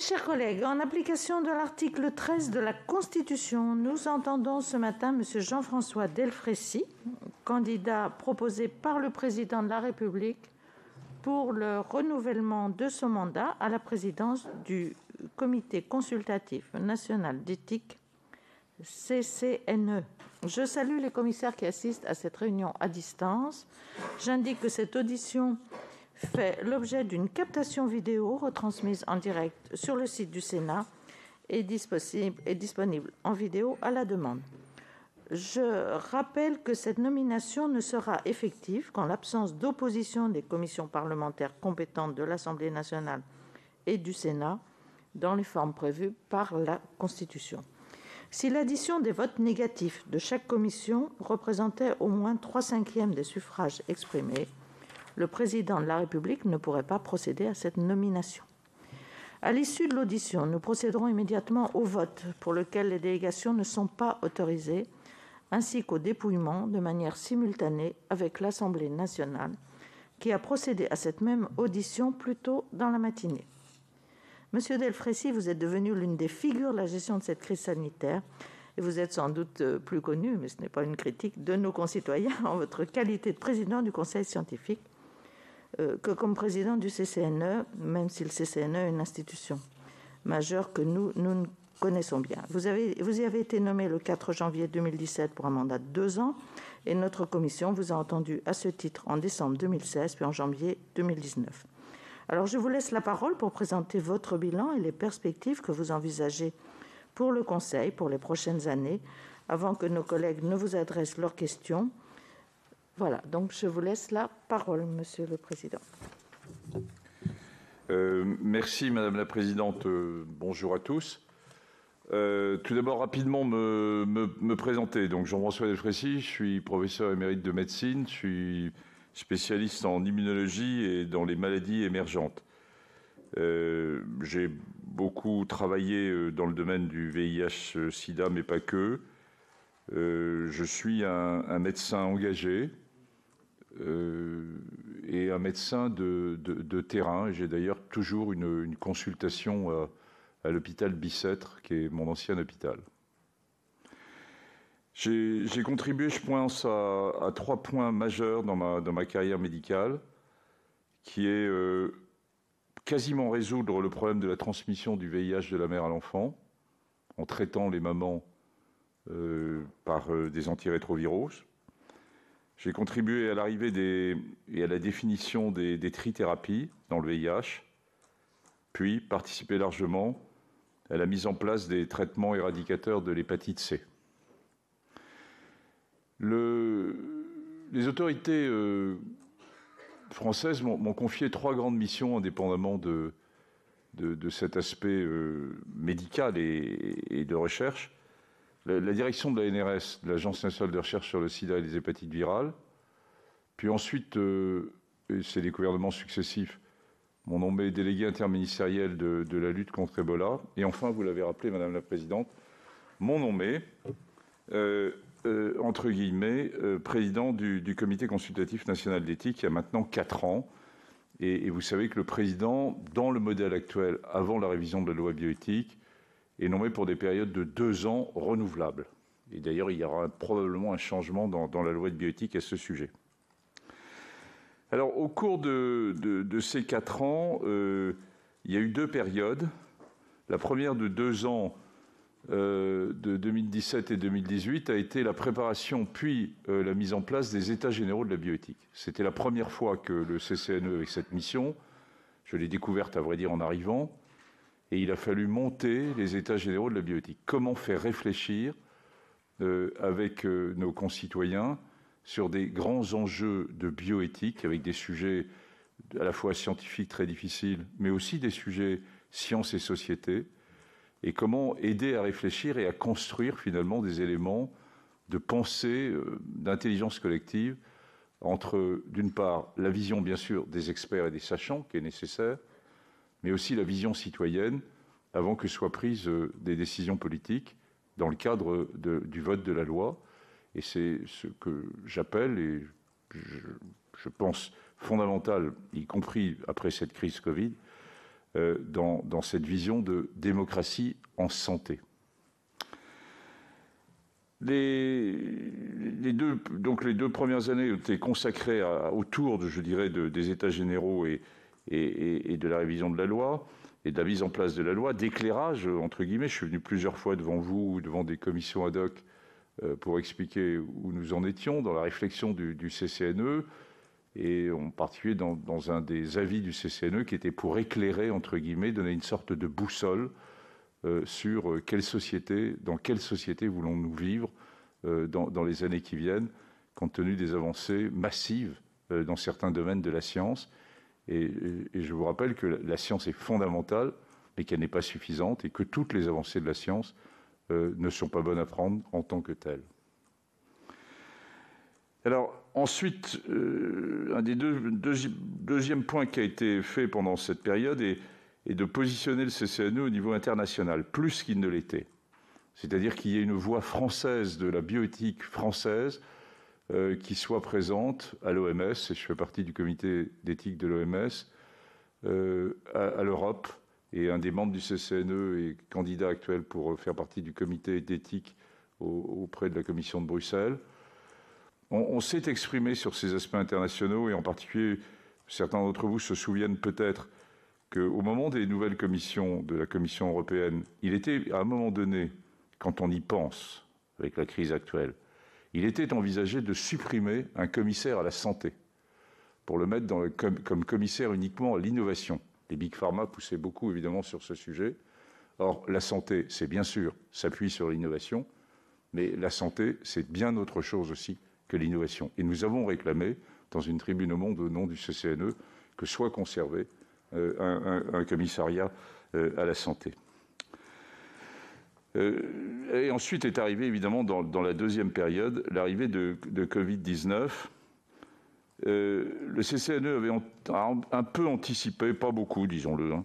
Chers collègues, en application de l'article 13 de la Constitution, nous entendons ce matin M. Jean-François Delfraissy, candidat proposé par le Président de la République pour le renouvellement de son mandat à la présidence du Comité consultatif national d'éthique, CCNE. Je salue les commissaires qui assistent à cette réunion à distance. J'indique que cette audition fait l'objet d'une captation vidéo retransmise en direct sur le site du Sénat et disponible en vidéo à la demande. Je rappelle que cette nomination ne sera effective qu'en l'absence d'opposition des commissions parlementaires compétentes de l'Assemblée nationale et du Sénat dans les formes prévues par la Constitution. Si l'addition des votes négatifs de chaque commission représentait au moins 3/5 des suffrages exprimés, le Président de la République ne pourrait pas procéder à cette nomination. À l'issue de l'audition, nous procéderons immédiatement au vote pour lequel les délégations ne sont pas autorisées, ainsi qu'au dépouillement de manière simultanée avec l'Assemblée nationale, qui a procédé à cette même audition plus tôt dans la matinée. Monsieur Delfraissy, vous êtes devenu l'une des figures de la gestion de cette crise sanitaire et vous êtes sans doute plus connu, mais ce n'est pas une critique, de nos concitoyens en votre qualité de président du Conseil scientifique que comme président du CCNE, même si le CCNE est une institution majeure que nous connaissons bien. Vous y avez été nommé le 4 janvier 2017 pour un mandat de 2 ans et notre commission vous a entendu à ce titre en décembre 2016 puis en janvier 2019. Alors, je vous laisse la parole pour présenter votre bilan et les perspectives que vous envisagez pour le Conseil pour les prochaines années, avant que nos collègues ne vous adressent leurs questions. Voilà, donc je vous laisse la parole, Monsieur le Président. Merci, Madame la Présidente. Bonjour à tous. Tout d'abord, rapidement, me présenter. Donc, Jean-François Delfraissy, je suis professeur émérite de médecine, je suis spécialiste en immunologie et dans les maladies émergentes. J'ai beaucoup travaillé dans le domaine du VIH-Sida, mais pas que. Je suis un médecin engagé et un médecin de terrain. J'ai d'ailleurs toujours une consultation à l'hôpital Bicêtre, qui est mon ancien hôpital. J'ai contribué, je pense, à 3 points majeurs dans ma carrière médicale, qui est quasiment résoudre le problème de la transmission du VIH de la mère à l'enfant, en traitant les mamans par des antirétrovirus. J'ai contribué à l'arrivée et à la définition des trithérapies dans le VIH, puis participé largement à la mise en place des traitements éradicateurs de l'hépatite C. Les autorités françaises m'ont confié 3 grandes missions indépendamment de cet aspect médical et de recherche. La direction de l'ANRS, de l'Agence nationale de recherche sur le sida et les hépatites virales. Puis ensuite, c'est les gouvernements successifs, m'ont nommé délégué interministériel de la lutte contre Ebola. Et enfin, vous l'avez rappelé, Madame la Présidente, m'ont nommé entre guillemets, président du Comité consultatif national d'éthique il y a maintenant 4 ans. Et vous savez que le président, dans le modèle actuel, avant la révision de la loi bioéthique, est nommé pour des périodes de 2 ans renouvelables. Et d'ailleurs, il y aura probablement un changement dans la loi de bioéthique à ce sujet. Alors, au cours de ces 4 ans, il y a eu 2 périodes. La première de 2 ans, de 2017 et 2018 a été la préparation puis la mise en place des États généraux de la bioéthique. C'était la première fois que le CCNE avait cette mission. Je l'ai découverte, à vrai dire, en arrivant. Et il a fallu monter les États généraux de la bioéthique. Comment faire réfléchir avec nos concitoyens sur des grands enjeux de bioéthique, avec des sujets à la fois scientifiques très difficiles, mais aussi des sujets sciences et société, et comment aider à réfléchir et à construire finalement des éléments de pensée, d'intelligence collective, entre, d'une part, la vision, bien sûr, des experts et des sachants, qui est nécessaire, mais aussi la vision citoyenne, avant que soient prises des décisions politiques dans le cadre du vote de la loi. Et c'est ce que j'appelle, et je pense fondamental, y compris après cette crise Covid, dans cette vision de démocratie en santé. Les deux premières années ont été consacrées autour, je dirais, des États généraux et de la révision de la loi et de la mise en place de la loi, d'éclairage, entre guillemets. Je suis venu plusieurs fois devant vous ou devant des commissions ad hoc pour expliquer où nous en étions dans la réflexion du CCNE, et en particulier dans un des avis du CCNE qui était pour éclairer, entre guillemets, donner une sorte de boussole sur dans quelle société voulons-nous vivre dans les années qui viennent, compte tenu des avancées massives dans certains domaines de la science. Et je vous rappelle que la science est fondamentale, mais qu'elle n'est pas suffisante, et que toutes les avancées de la science ne sont pas bonnes à prendre en tant que telles. Alors, ensuite, un des deuxième point qui a été fait pendant cette période est de positionner le CCNE au niveau international, plus qu'il ne l'était. C'est-à-dire qu'il y ait une voix française de la bioéthique française qui soit présente à l'OMS, et je fais partie du comité d'éthique de l'OMS, à l'Europe, et un des membres du CCNE est candidat actuel pour faire partie du comité d'éthique auprès de la Commission de Bruxelles. On s'est exprimé sur ces aspects internationaux, et en particulier, certains d'entre vous se souviennent peut-être qu'au moment des nouvelles commissions de la Commission européenne, il était à un moment donné, quand on y pense, avec la crise actuelle, il était envisagé de supprimer un commissaire à la santé pour le mettre comme commissaire uniquement à l'innovation. Les Big Pharma poussaient beaucoup, évidemment, sur ce sujet. Or, la santé, c'est bien sûr, s'appuie sur l'innovation, mais la santé, c'est bien autre chose aussi que l'innovation. Et nous avons réclamé, dans une tribune au Monde au nom du CCNE, que soit conservé un commissariat à la santé. Et ensuite est arrivé, évidemment, dans la deuxième période, l'arrivée de Covid-19. Le CCNE avait un peu anticipé, pas beaucoup, disons-le,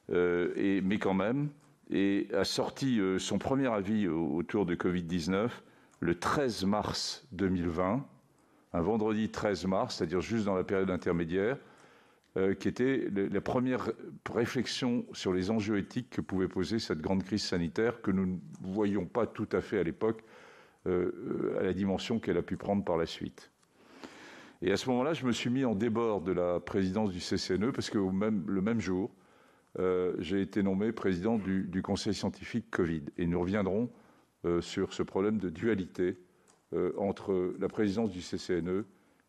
mais quand même, et a sorti son premier avis autour de Covid-19 le 13 mars 2020, un vendredi 13 mars, c'est-à-dire juste dans la période intermédiaire, qui était la première réflexion sur les enjeux éthiques que pouvait poser cette grande crise sanitaire que nous ne voyions pas tout à fait à l'époque à la dimension qu'elle a pu prendre par la suite. Et à ce moment-là, je me suis mis en débord de la présidence du CCNE parce que le même jour, j'ai été nommé président du Conseil scientifique Covid. Et nous reviendrons sur ce problème de dualité entre la présidence du CCNE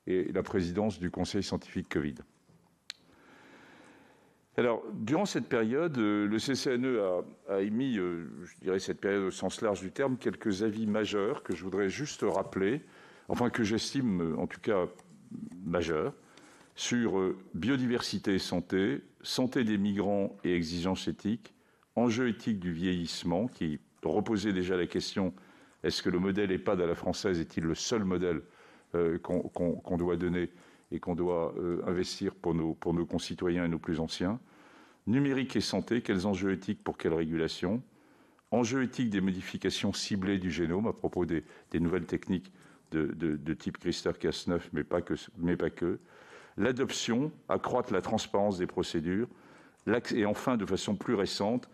et la présidence du Conseil scientifique Covid. Alors, durant cette période, le CCNE a émis, je dirais cette période au sens large du terme, quelques avis majeurs que je voudrais juste rappeler, enfin que j'estime en tout cas majeurs, sur biodiversité et santé, santé des migrants et exigences éthiques, enjeux éthiques du vieillissement, qui reposait déjà la question « est-ce que le modèle EHPAD à la française est-il le seul modèle qu'on doit donner et qu'on doit investir pour nos concitoyens et nos plus anciens ?» Numérique et santé, quels enjeux éthiques pour quelle régulation? Enjeux éthiques des modifications ciblées du génome à propos des nouvelles techniques de type CRISPR-Cas9, mais pas que. L'adoption, accroître la transparence des procédures. Et enfin, de façon plus récente,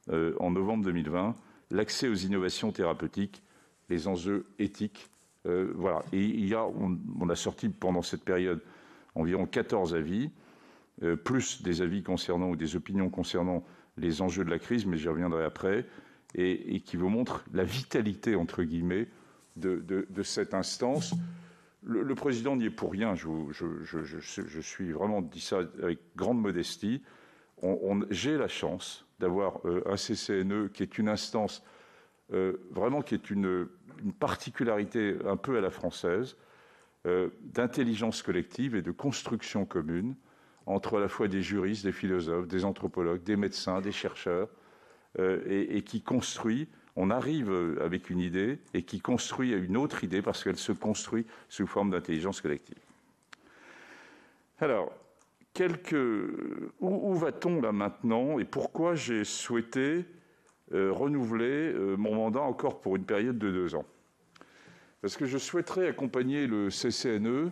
en novembre 2020, l'accès aux innovations thérapeutiques, les enjeux éthiques. Voilà. Et on a sorti pendant cette période environ 14 avis, plus des avis concernant ou des opinions concernant les enjeux de la crise, mais j'y reviendrai après, et qui vous montrent la vitalité, entre guillemets, de cette instance. Le président n'y est pour rien, je suis vraiment dit ça avec grande modestie. J'ai la chance d'avoir un CCNE qui est une instance, vraiment qui est une particularité un peu à la française, d'intelligence collective et de construction commune, entre à la fois des juristes, des philosophes, des anthropologues, des médecins, des chercheurs, et qui construit. On arrive avec une idée et qui construit une autre idée parce qu'elle se construit sous forme d'intelligence collective. Alors, où va-t-on là maintenant et pourquoi j'ai souhaité renouveler mon mandat encore pour une période de 2 ans? Parce que je souhaiterais accompagner le CCNE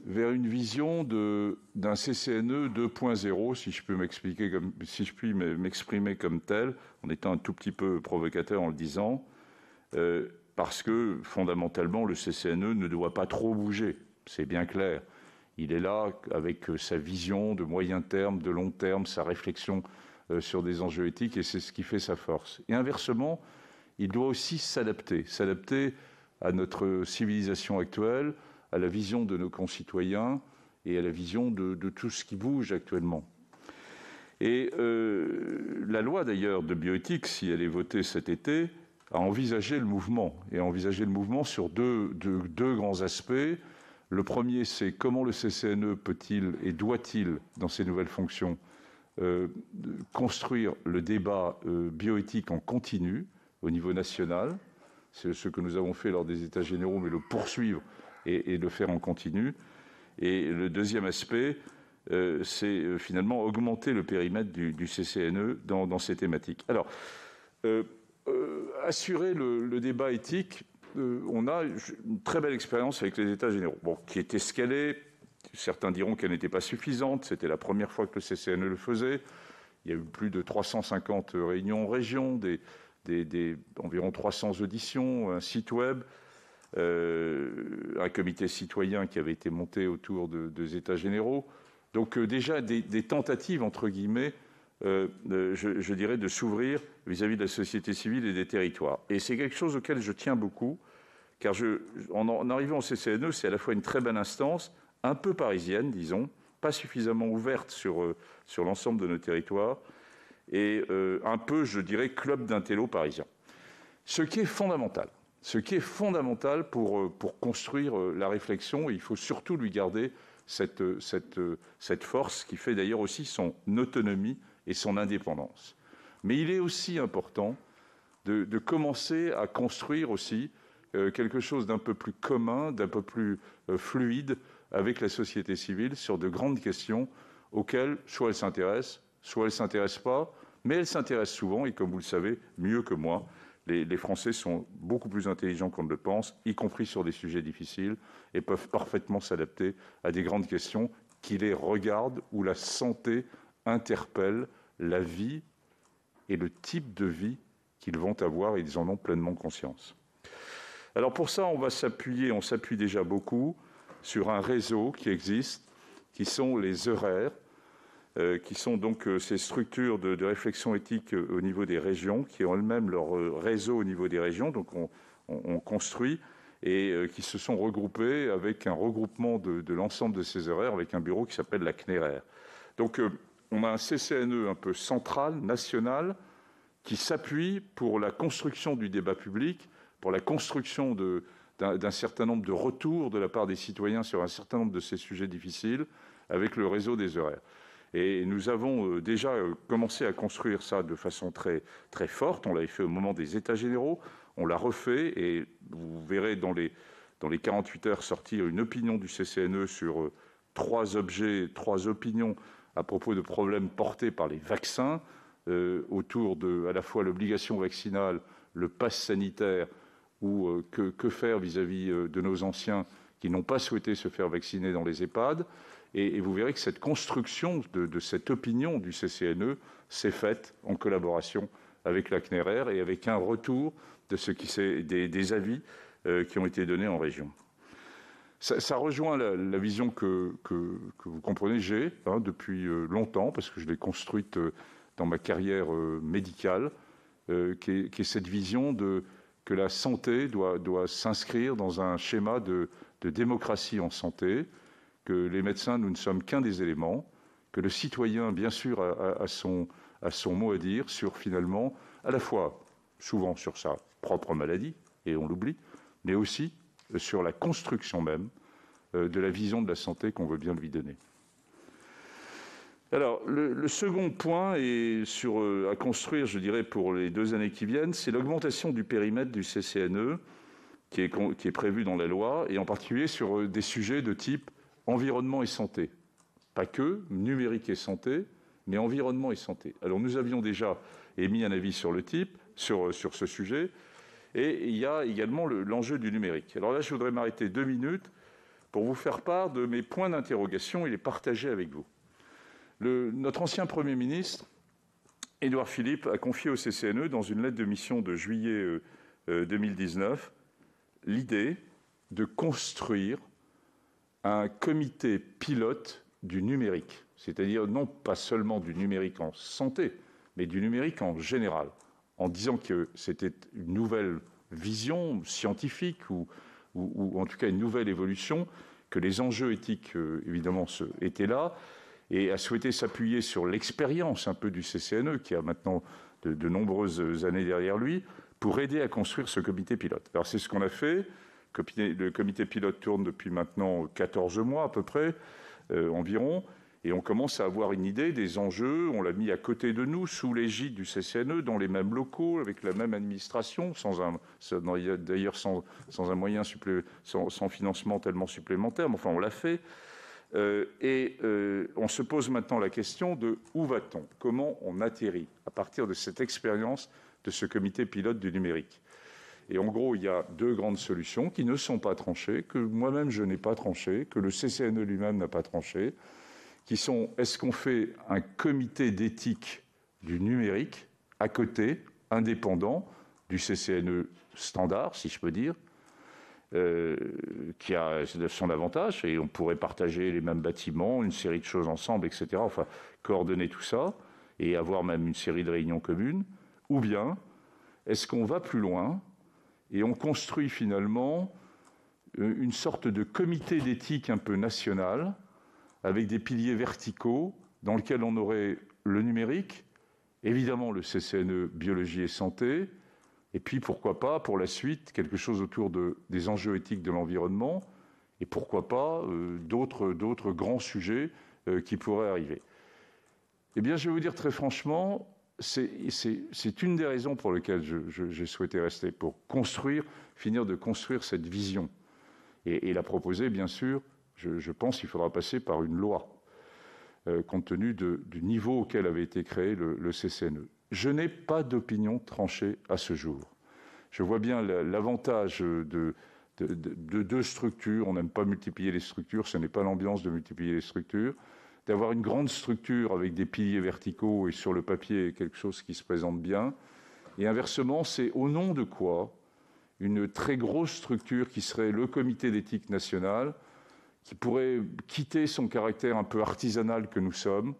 vers une vision d'un CCNE 2.0, si je puis m'exprimer comme tel, en étant un tout petit peu provocateur en le disant, parce que fondamentalement, le CCNE ne doit pas trop bouger, c'est bien clair. Il est là avec sa vision de moyen terme, de long terme, sa réflexion sur des enjeux éthiques, et c'est ce qui fait sa force. Et inversement, il doit aussi s'adapter à notre civilisation actuelle, à la vision de nos concitoyens et à la vision de tout ce qui bouge actuellement. Et la loi d'ailleurs de bioéthique, si elle est votée cet été, a envisagé le mouvement, et a envisagé le mouvement sur deux grands aspects. Le premier, c'est comment le CCNE peut-il et doit-il, dans ses nouvelles fonctions, construire le débat bioéthique en continu au niveau national. C'est ce que nous avons fait lors des États généraux, mais le poursuivre et le faire en continu. Et le deuxième aspect, c'est finalement augmenter le périmètre du CCNE dans ces thématiques. Alors, assurer le débat éthique, on a une très belle expérience avec les États généraux, qui était ce qu'elle est. Certains diront qu'elle n'était pas suffisante. C'était la première fois que le CCNE le faisait. Il y a eu plus de 350 réunions en région, environ 300 auditions, un site web, un comité citoyen qui avait été monté autour des États généraux. Donc déjà des tentatives, entre guillemets, je dirais, de s'ouvrir vis-à-vis de la société civile et des territoires. Et c'est quelque chose auquel je tiens beaucoup, car en arrivant au CCNE, c'est à la fois une très belle instance, un peu parisienne, disons, pas suffisamment ouverte sur l'ensemble de nos territoires, et un peu, je dirais, club d'intello parisien. Ce qui est fondamental pour construire la réflexion, et il faut surtout lui garder cette force qui fait d'ailleurs aussi son autonomie et son indépendance. Mais il est aussi important de commencer à construire aussi quelque chose d'un peu plus commun, d'un peu plus fluide avec la société civile sur de grandes questions auxquelles soit elle s'intéresse, soit elle ne s'intéresse pas, mais elle s'intéresse souvent, et comme vous le savez mieux que moi, les Français sont beaucoup plus intelligents qu'on ne le pense, y compris sur des sujets difficiles, et peuvent parfaitement s'adapter à des grandes questions qui les regardent, où la santé interpelle la vie et le type de vie qu'ils vont avoir, et ils en ont pleinement conscience. Alors pour ça, on s'appuie déjà beaucoup sur un réseau qui existe, qui sont les ERER, qui sont donc ces structures de réflexion éthique au niveau des régions, qui ont elles-mêmes leur réseau au niveau des régions, donc on construit, et qui se sont regroupés avec un regroupement de l'ensemble de ces ERER, avec un bureau qui s'appelle la CNERER. Donc on a un CCNE un peu central, national, qui s'appuie pour la construction du débat public, pour la construction d'un certain nombre de retours de la part des citoyens sur un certain nombre de ces sujets difficiles, avec le réseau des ERER. Et nous avons déjà commencé à construire ça de façon très, très forte. On l'avait fait au moment des États généraux, on l'a refait, et vous verrez dans les 48 heures sortir une opinion du CCNE sur trois opinions à propos de problèmes portés par les vaccins, autour de à la fois l'obligation vaccinale, le pass sanitaire, ou que faire vis-à-vis de nos anciens qui n'ont pas souhaité se faire vacciner dans les EHPAD. Et vous verrez que cette construction de cette opinion du CCNE s'est faite en collaboration avec la CNERER et avec un retour des avis qui ont été donnés en région. Ça rejoint la vision que vous comprenez, j'ai depuis longtemps, parce que je l'ai construite dans ma carrière médicale, qui est cette vision que la santé doit s'inscrire dans un schéma de démocratie en santé, que les médecins, nous ne sommes qu'un des éléments, que le citoyen, bien sûr, a son mot à dire sur, finalement, à la fois, souvent sur sa propre maladie, et on l'oublie, mais aussi sur la construction même de la vision de la santé qu'on veut bien lui donner. Alors, le second point à construire, je dirais, pour les 2 années qui viennent, c'est l'augmentation du périmètre du CCNE qui est prévu dans la loi, et en particulier sur des sujets de type environnement et santé. Pas que numérique et santé, mais environnement et santé. Alors, nous avions déjà émis un avis sur ce sujet, et il y a également l'enjeu du numérique. Alors là, je voudrais m'arrêter 2 minutes pour vous faire part de mes points d'interrogation et les partager avec vous. Notre ancien Premier ministre, Édouard Philippe, a confié au CCNE, dans une lettre de mission de juillet 2019, l'idée de construire un comité pilote du numérique, c'est-à-dire non pas seulement du numérique en santé, mais du numérique en général, en disant que c'était une nouvelle vision scientifique ou en tout cas une nouvelle évolution, que les enjeux éthiques, évidemment, étaient là, et a souhaité s'appuyer sur l'expérience un peu du CCNE, qui a maintenant de nombreuses années derrière lui, pour aider à construire ce comité pilote. Alors c'est ce qu'on a fait. Le comité pilote tourne depuis maintenant 14 mois à peu près, environ, et on commence à avoir une idée des enjeux. On l'a mis à côté de nous, sous l'égide du CCNE, dans les mêmes locaux, avec la même administration, d'ailleurs sans un moyen sans financement tellement supplémentaire, mais enfin on l'a fait. On se pose maintenant la question de où va-t-on ? Comment on atterrit à partir de cette expérience de ce comité pilote du numérique ? Et en gros, il y a deux grandes solutions qui ne sont pas tranchées, que moi-même je n'ai pas tranchées, que le CCNE lui-même n'a pas tranchées, qui sont: est-ce qu'on fait un comité d'éthique du numérique à côté, indépendant du CCNE standard, si je peux dire, qui a son avantage, et on pourrait partager les mêmes bâtiments, une série de choses ensemble, etc., enfin, coordonner tout ça, et avoir même une série de réunions communes, ou bien est-ce qu'on va plus loin et on construit finalement une sorte de comité d'éthique un peu national, avec des piliers verticaux, dans lequel on aurait le numérique, évidemment le CCNE biologie et santé, et puis pourquoi pas, pour la suite, quelque chose autour des enjeux éthiques de l'environnement, et pourquoi pas d'autres grands sujets qui pourraient arriver. Eh bien, je vais vous dire très franchement, c'est une des raisons pour lesquelles j'ai souhaité rester, pour finir de construire cette vision. Et la proposer, bien sûr, je pense qu'il faudra passer par une loi, compte tenu du niveau auquel avait été créé le CCNE. Je n'ai pas d'opinion tranchée à ce jour. Je vois bien l'avantage de deux structures. On n'aime pas multiplier les structures, ce n'est pas l'ambiance de multiplier les structures. D'avoir une grande structure avec des piliers verticaux et sur le papier quelque chose qui se présente bien. Et inversement, c'est au nom de quoi une très grosse structure qui serait le comité d'éthique nationale, qui pourrait quitter son caractère un peu artisanal que nous sommes,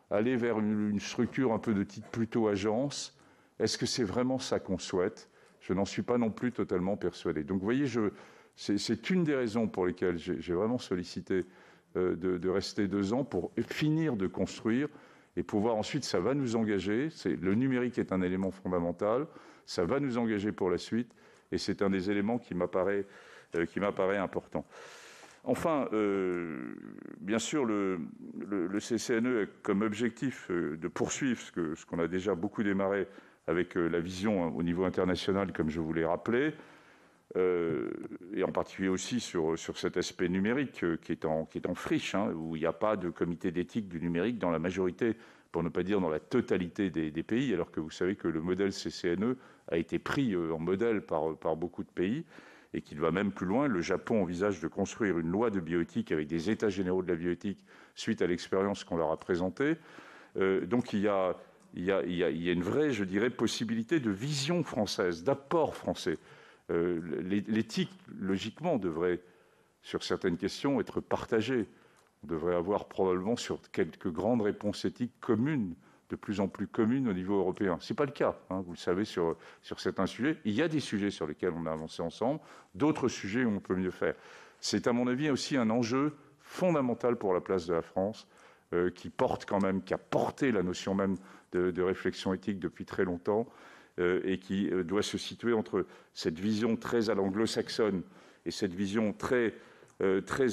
aller vers une structure un peu de type plutôt agence. Est-ce que c'est vraiment ça qu'on souhaite ? Je n'en suis pas non plus totalement persuadé. Donc vous voyez, c'est une des raisons pour lesquelles j'ai vraiment sollicité de rester 2 ans pour finir de construire et pouvoir ensuite, ça va nous engager. Le numérique est un élément fondamental, ça va nous engager pour la suite et c'est un des éléments qui m'apparaît important. Enfin, bien sûr, le CCNE a comme objectif de poursuivre ce qu'on a déjà beaucoup démarré avec la vision au niveau international, comme je vous l'ai rappelé, et en particulier aussi sur cet aspect numérique qui est en friche, où il n'y a pas de comité d'éthique du numérique dans la majorité, pour ne pas dire dans la totalité des pays, alors que vous savez que le modèle CCNE a été pris en modèle par beaucoup de pays, et qu'il va même plus loin. Le Japon envisage de construire une loi de bioéthique avec des états généraux de la bioéthique suite à l'expérience qu'on leur a présentée. Donc il y a une vraie, je dirais, possibilité de vision française, d'apport français. L'éthique, logiquement, devrait, sur certaines questions, être partagée. On devrait avoir probablement sur quelques grandes réponses éthiques communes, de plus en plus communes au niveau européen. Ce n'est pas le cas, vous le savez, sur certains sujets. Il y a des sujets sur lesquels on a avancé ensemble, d'autres sujets où on peut mieux faire. C'est, à mon avis, aussi un enjeu fondamental pour la place de la France, qui a porté la notion même de réflexion éthique depuis très longtemps, et qui doit se situer entre cette vision très à l'anglo-saxonne et cette vision très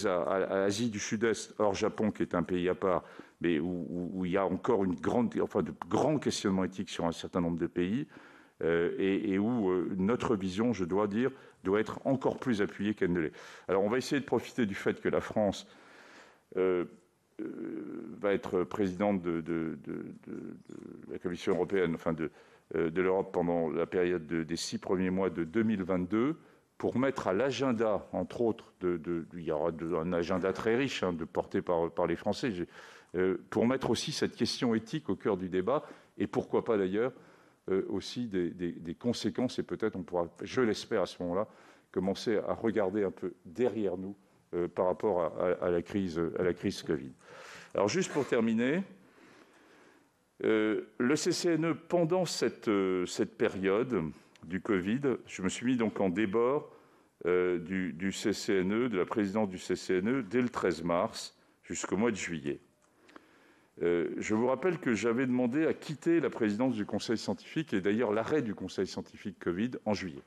à Asie du Sud-Est, hors Japon, qui est un pays à part, mais où il y a encore de grands questionnements éthiques sur un certain nombre de pays, et où notre vision, je dois dire, doit être encore plus appuyée qu'elle ne l'est. Alors, on va essayer de profiter du fait que la France va être présidente de la Commission européenne, enfin de l'Europe pendant la période des 6 premiers mois de 2022, pour mettre à l'agenda, entre autres, il y aura un agenda très riche porté par les Français, pour mettre aussi cette question éthique au cœur du débat, et pourquoi pas d'ailleurs aussi des conséquences, et peut-être on pourra, je l'espère à ce moment-là, commencer à regarder un peu derrière nous par rapport à la crise Covid. Alors juste pour terminer, le CCNE, pendant cette période du Covid, je me suis mis donc en débord du CCNE, de la présidence du CCNE, dès le 13 mars jusqu'au mois de juillet. Je vous rappelle que j'avais demandé à quitter la présidence du Conseil scientifique, et d'ailleurs l'arrêt du Conseil scientifique Covid, en juillet.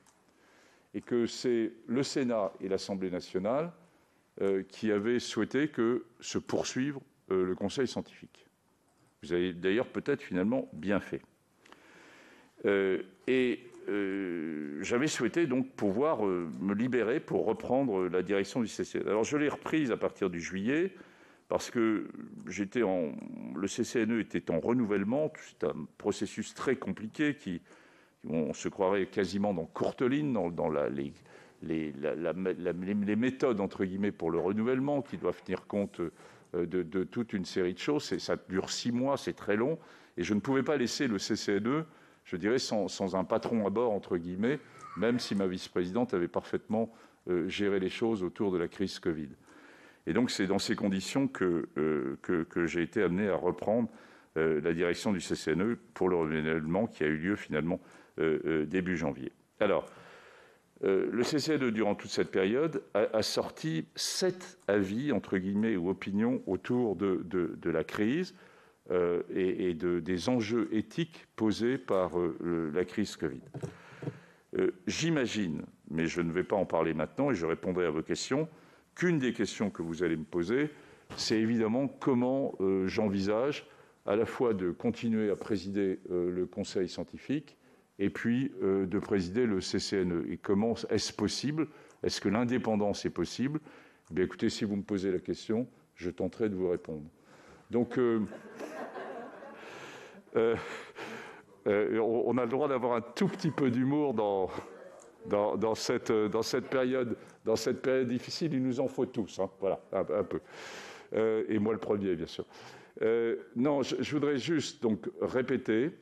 Et que c'est le Sénat et l'Assemblée nationale qui avaient souhaité que se poursuive le Conseil scientifique. Vous avez d'ailleurs peut-être finalement bien fait. J'avais souhaité donc pouvoir me libérer pour reprendre la direction du CCNE. Alors je l'ai reprise à partir du juillet parce que le CCNE était en renouvellement. C'est un processus très compliqué on se croirait quasiment dans Courteline, dans les méthodes entre guillemets pour le renouvellement qui doivent tenir compte de toute une série de choses. Ça dure 6 mois, c'est très long. Et je ne pouvais pas laisser le CCNE, je dirais, sans un patron à bord, entre guillemets, même si ma vice-présidente avait parfaitement géré les choses autour de la crise Covid. Et donc, c'est dans ces conditions que j'ai été amené à reprendre la direction du CCNE pour le renouvellement qui a eu lieu finalement début janvier. Alors, le CCNE, durant toute cette période, a sorti 7 avis, entre guillemets, ou opinions autour de la crise et des enjeux éthiques posés par la crise Covid. J'imagine, mais je ne vais pas en parler maintenant et je répondrai à vos questions, qu'une des questions que vous allez me poser, c'est évidemment comment j'envisage à la fois de continuer à présider le Conseil scientifique et puis de présider le CCNE. Et comment est-ce possible? Est-ce que l'indépendance est possible? Eh bien, écoutez, si vous me posez la question, je tenterai de vous répondre. Donc, on a le droit d'avoir un tout petit peu d'humour dans cette période difficile. Il nous en faut tous, hein, voilà, un peu. Et moi le premier, bien sûr. Non, je voudrais juste donc répéter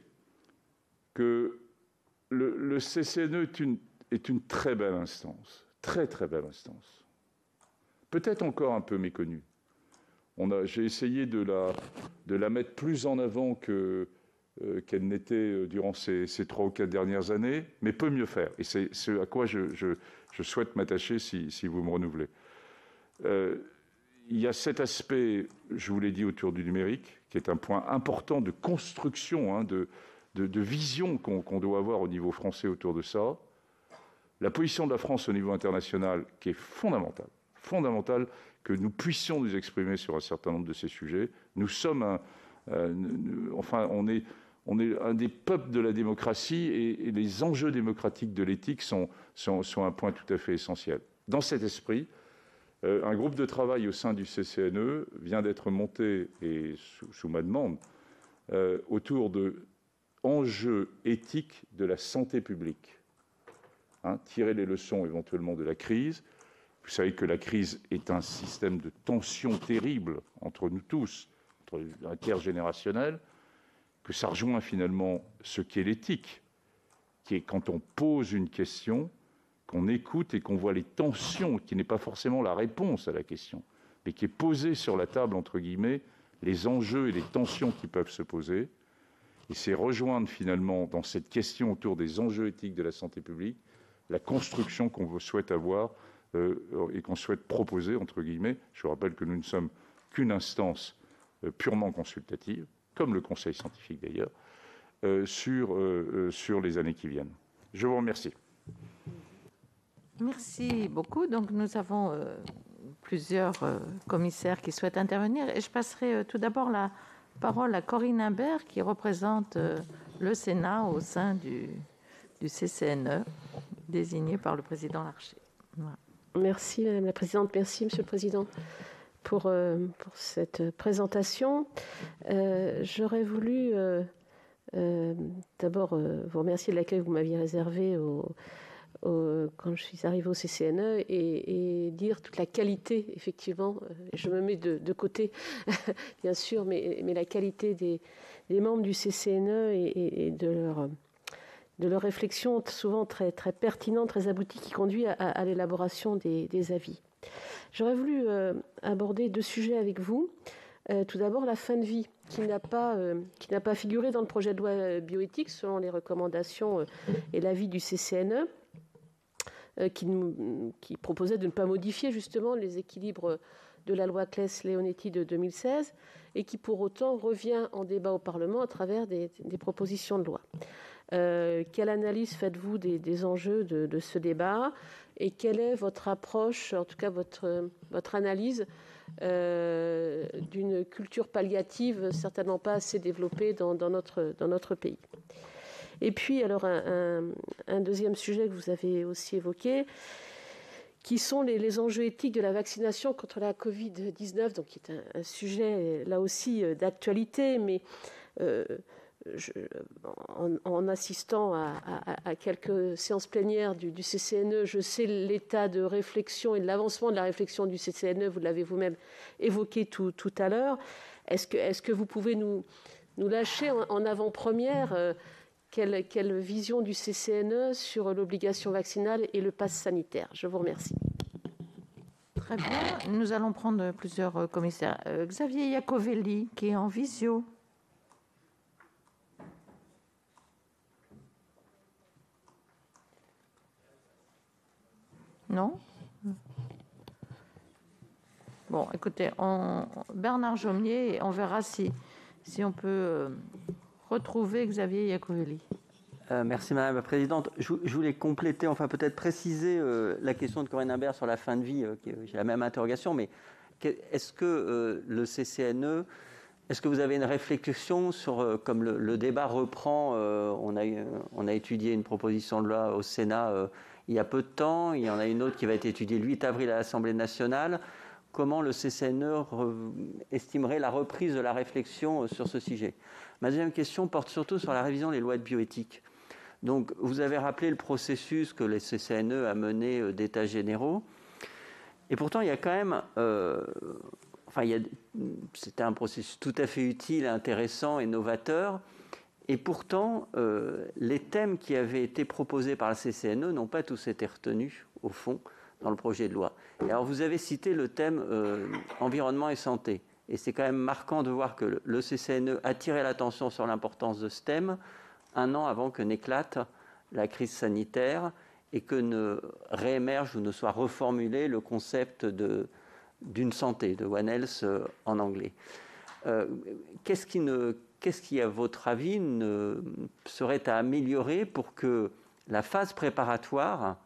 que le CCNE est une très belle instance, très très belle instance. Peut-être encore un peu méconnue. J'ai essayé de la mettre plus en avant qu'elle n'était durant ces 3 ou 4 dernières années, mais peut mieux faire. Et c'est ce à quoi je souhaite m'attacher si vous me renouvelez. Il y a cet aspect, je vous l'ai dit, autour du numérique, qui est un point important de construction, de vision qu'on doit avoir au niveau français autour de ça. La position de la France au niveau international, qui est fondamentale, que nous puissions nous exprimer sur un certain nombre de ces sujets. Nous sommes on est un des peuples de la démocratie et les enjeux démocratiques de l'éthique sont un point tout à fait essentiel. Dans cet esprit, un groupe de travail au sein du CCNE vient d'être monté, et sous ma demande, autour de enjeux éthiques de la santé publique. Tirer les leçons éventuellement de la crise. Vous savez que la crise est un système de tension terrible entre nous tous, entre intergénérationnel, que ça rejoint finalement ce qu'est l'éthique, qui est quand on pose une question, qu'on écoute et qu'on voit les tensions, qui n'est pas forcément la réponse à la question, mais qui est posée sur la table, entre guillemets, les enjeux et les tensions qui peuvent se poser. Et c'est rejoindre finalement dans cette question autour des enjeux éthiques de la santé publique, la construction qu'on souhaite avoir et qu'on souhaite proposer, entre guillemets. Je vous rappelle que nous ne sommes qu'une instance purement consultative, comme le Conseil scientifique d'ailleurs, sur les années qui viennent. Je vous remercie. Merci beaucoup. Donc, nous avons plusieurs commissaires qui souhaitent intervenir. Et je passerai tout d'abord la parole à Corinne Imbert, qui représente le Sénat au sein du CCNE, désigné par le président Larcher. Voilà. Merci Madame la Présidente, merci Monsieur le Président pour cette présentation. J'aurais voulu d'abord vous remercier de l'accueil que vous m'aviez réservé quand je suis arrivée au CCNE et dire toute la qualité, effectivement, je me mets de côté, bien sûr, mais la qualité des membres du CCNE et de leur réflexion souvent très, très pertinente, très aboutie, qui conduit à l'élaboration des avis. J'aurais voulu aborder 2 sujets avec vous. Tout d'abord, la fin de vie, qui n'a pas figuré dans le projet de loi bioéthique, selon les recommandations et l'avis du CCNE, qui proposait de ne pas modifier justement les équilibres de la loi Claes-Leonetti de 2016, et qui pour autant revient en débat au Parlement à travers des propositions de loi. Quelle analyse faites-vous des enjeux de ce débat, et quelle est votre approche, en tout cas votre analyse d'une culture palliative certainement pas assez développée dans notre pays? Et puis, alors, un deuxième sujet que vous avez aussi évoqué, qui sont les enjeux éthiques de la vaccination contre la Covid-19, donc qui est un sujet, là aussi, d'actualité, mais en assistant à quelques séances plénières du CCNE, je sais l'état de réflexion et de l'avancement de la réflexion du CCNE, vous l'avez vous-même évoqué tout à l'heure. Est-ce que vous pouvez nous lâcher en avant-première quelle vision du CCNE sur l'obligation vaccinale et le pass sanitaire? Je vous remercie. Très bien. Nous allons prendre plusieurs commissaires. Xavier Iacovelli, qui est en visio. Non? Bon, écoutez, Bernard Jomier, on verra si on peut retrouver Xavier Iacovelli. Merci Madame la Présidente. Je voulais compléter, enfin peut-être préciser la question de Corinne Imbert sur la fin de vie. J'ai la même interrogation, mais est-ce que le CCNE, est-ce que vous avez une réflexion sur, comme le débat reprend, on a étudié une proposition de loi au Sénat il y a peu de temps, il y en a une autre qui va être étudiée le 8 avril à l'Assemblée nationale. Comment le CCNE estimerait la reprise de la réflexion sur ce sujet? Ma deuxième question porte surtout sur la révision des lois de bioéthique. Donc, vous avez rappelé le processus que le CCNE a mené d'états généraux. Et pourtant, il y a quand même... c'était un processus tout à fait utile, intéressant et novateur. Et pourtant, les thèmes qui avaient été proposés par le CCNE n'ont pas tous été retenus, au fond, dans le projet de loi. Et alors, vous avez cité le thème environnement et santé. Et c'est quand même marquant de voir que le CCNE a tiré l'attention sur l'importance de ce thème 1 an avant que n'éclate la crise sanitaire et que ne réémerge ou ne soit reformulé le concept d'une santé, de One Health en anglais. Qu'est-ce qui, à votre avis, serait à améliorer pour que la phase préparatoire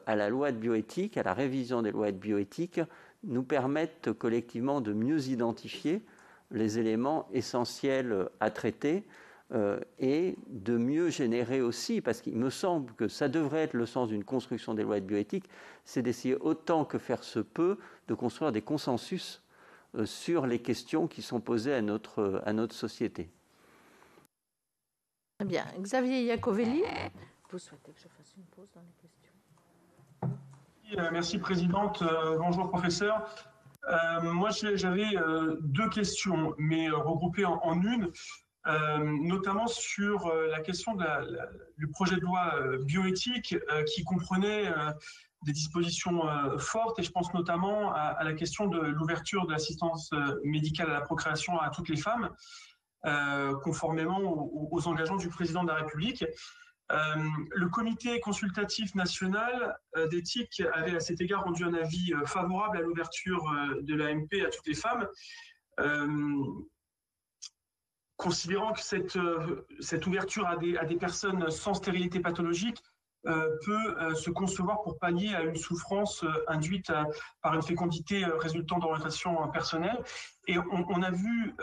à la loi de bioéthique, à la révision des lois de bioéthique, nous permette collectivement de mieux identifier les éléments essentiels à traiter et de mieux générer aussi, parce qu'il me semble que ça devrait être le sens d'une construction des lois de bioéthique, c'est d'essayer autant que faire se peut de construire des consensus sur les questions qui sont posées à notre société. Très bien. Xavier Iacovelli, vous souhaitez que je fasse une pause dans les questions? Merci Présidente. Bonjour Professeur. Moi j'avais 2 questions, mais regroupées en une, notamment sur la question du projet de loi bioéthique qui comprenait des dispositions fortes, et je pense notamment à la question de l'ouverture de l'assistance médicale à la procréation à toutes les femmes, conformément aux engagements du Président de la République. Le comité consultatif national d'éthique avait à cet égard rendu un avis favorable à l'ouverture de l'AMP à toutes les femmes, considérant que cette ouverture à des personnes sans stérilité pathologique peut se concevoir pour pallier à une souffrance induite par une fécondité résultant d'orientation personnelle. Et on a vu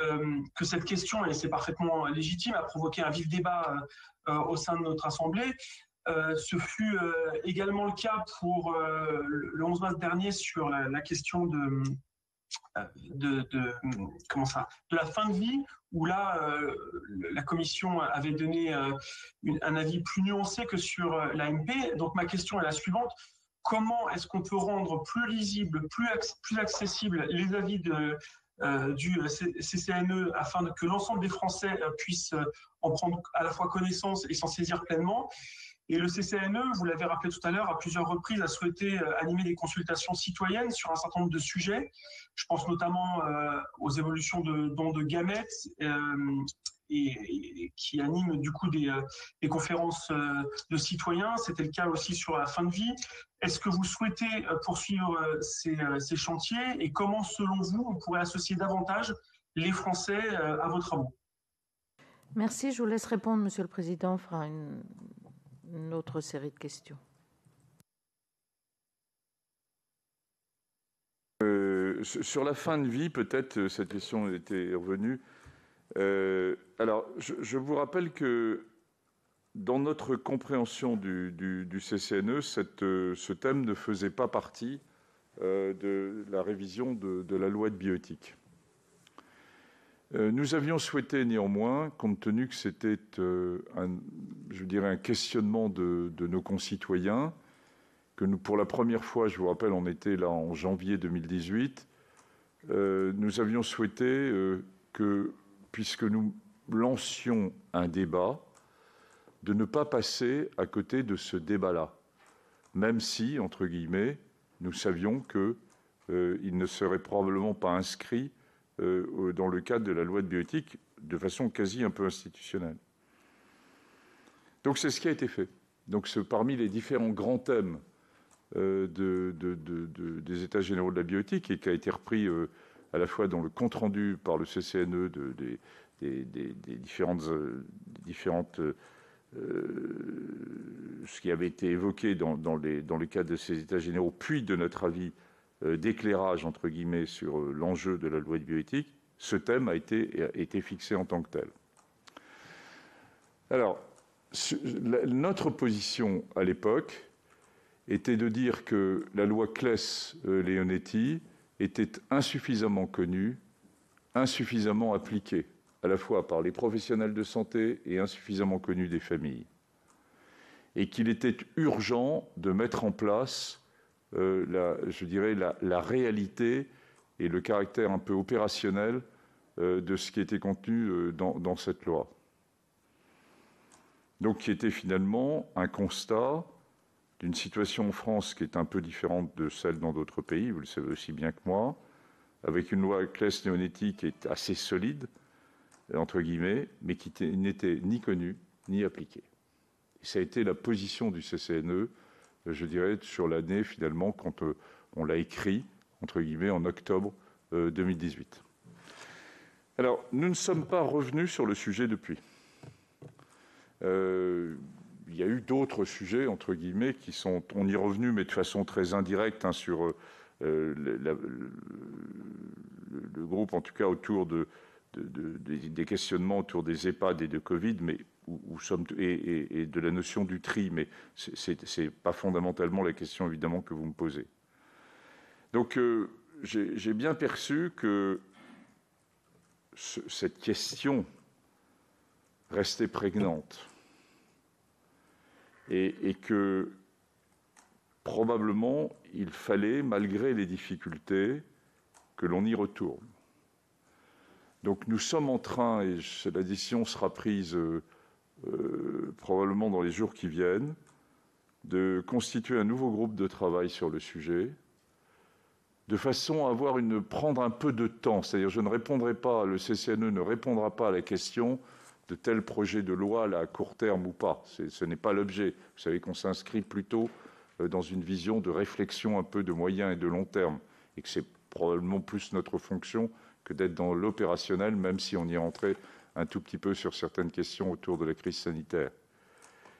que cette question, et c'est parfaitement légitime, a provoqué un vif débat au sein de notre Assemblée. Ce fut également le cas pour le 11 mars dernier sur la question de la fin de vie, où là, la Commission avait donné un avis plus nuancé que sur l'AMP. Donc ma question est la suivante. Comment est-ce qu'on peut rendre plus lisible, plus accessible les avis du CCNE afin que l'ensemble des Français puissent en prendre à la fois connaissance et s'en saisir pleinement? Et le CCNE, vous l'avez rappelé tout à l'heure, à plusieurs reprises, a souhaité animer des consultations citoyennes sur un certain nombre de sujets. Je pense notamment aux évolutions de dons de gamètes et qui animent du coup des conférences de citoyens. C'était le cas aussi sur la fin de vie. Est-ce que vous souhaitez poursuivre ces chantiers et comment, selon vous, on pourrait associer davantage les Français à vos travaux? Merci. Je vous laisse répondre, Monsieur le Président. On fera une autre série de questions. Sur la fin de vie, peut-être, cette question était revenue. Alors, je vous rappelle que dans notre compréhension du CCNE, ce thème ne faisait pas partie de la révision de la loi de bioéthique. Nous avions souhaité néanmoins, compte tenu que c'était un questionnement de nos concitoyens, que nous, pour la première fois, je vous rappelle, on était là en janvier 2018, nous avions souhaité que, puisque nous lancions un débat, de ne pas passer à côté de ce débat-là, même si, entre guillemets, nous savions qu'il ne serait probablement pas inscrit dans le cadre de la loi de bioéthique, de façon quasi un peu institutionnelle. Donc c'est ce qui a été fait. Donc parmi les différents grands thèmes des États généraux de la bioéthique, et qui a été repris à la fois dans le compte-rendu par le CCNE des différentes ce qui avait été évoqué dans le cadre de ces États généraux, puis de notre avis d'éclairage, entre guillemets, sur l'enjeu de la loi de bioéthique, ce thème a été fixé en tant que tel. Alors, notre position à l'époque était de dire que la loi Claes-Leonetti était insuffisamment connue, insuffisamment appliquée, à la fois par les professionnels de santé et insuffisamment connue des familles. Et qu'il était urgent de mettre en place la réalité et le caractère un peu opérationnel de ce qui était contenu dans cette loi. Donc, qui était finalement un constat d'une situation en France qui est un peu différente de celle dans d'autres pays, vous le savez aussi bien que moi, avec une loi Claes-Leonetti qui est assez solide, entre guillemets, mais qui n'était ni connue ni appliquée. Et ça a été la position du CCNE, je dirais, sur l'année, finalement, quand on l'a écrit, entre guillemets, en octobre 2018. Alors, nous ne sommes pas revenus sur le sujet depuis. Il y a eu d'autres sujets, entre guillemets, on y est revenu, mais de façon très indirecte, sur le groupe, en tout cas, autour des questionnements autour des EHPAD et de Covid, mais et de la notion du tri, mais ce n'est pas fondamentalement la question, évidemment, que vous me posez. Donc, j'ai bien perçu que cette question restait prégnante et que, probablement, il fallait, malgré les difficultés, que l'on y retourne. Donc, nous sommes en train, et la décision sera prise probablement dans les jours qui viennent, de constituer un nouveau groupe de travail sur le sujet, de façon à prendre un peu de temps. C'est-à-dire, le CCNE ne répondra pas à la question de tel projet de loi là, à court terme ou pas. Ce n'est pas l'objet. Vous savez qu'on s'inscrit plutôt dans une vision de réflexion un peu de moyen et de long terme, et que c'est probablement plus notre fonction que d'être dans l'opérationnel, même si on y rentrait un tout petit peu sur certaines questions autour de la crise sanitaire.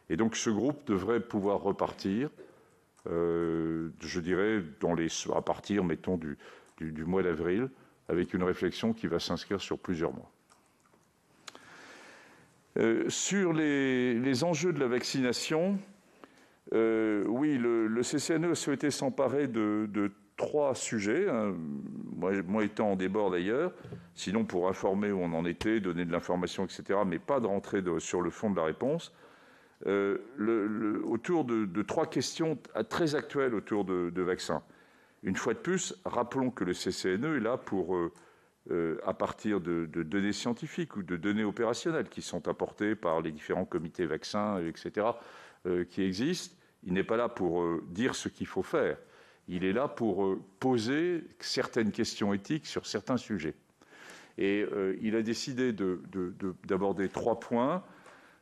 Et donc ce groupe devrait pouvoir repartir, je dirais, à partir, mettons, du mois d'avril, avec une réflexion qui va s'inscrire sur plusieurs mois. Sur les enjeux de la vaccination, oui, le CCNE a souhaité s'emparer de 3 sujets, hein. Moi étant en débord d'ailleurs, sinon pour informer où on en était, donner de l'information, etc., mais pas de rentrer sur le fond de la réponse, autour de 3 questions très actuelles autour de vaccins. Une fois de plus, rappelons que le CCNE est là pour, à partir de données scientifiques ou de données opérationnelles qui sont apportées par les différents comités vaccins, etc., qui existent. Il n'est pas là pour dire ce qu'il faut faire. Il est là pour poser certaines questions éthiques sur certains sujets. Et il a décidé d'aborder 3 points.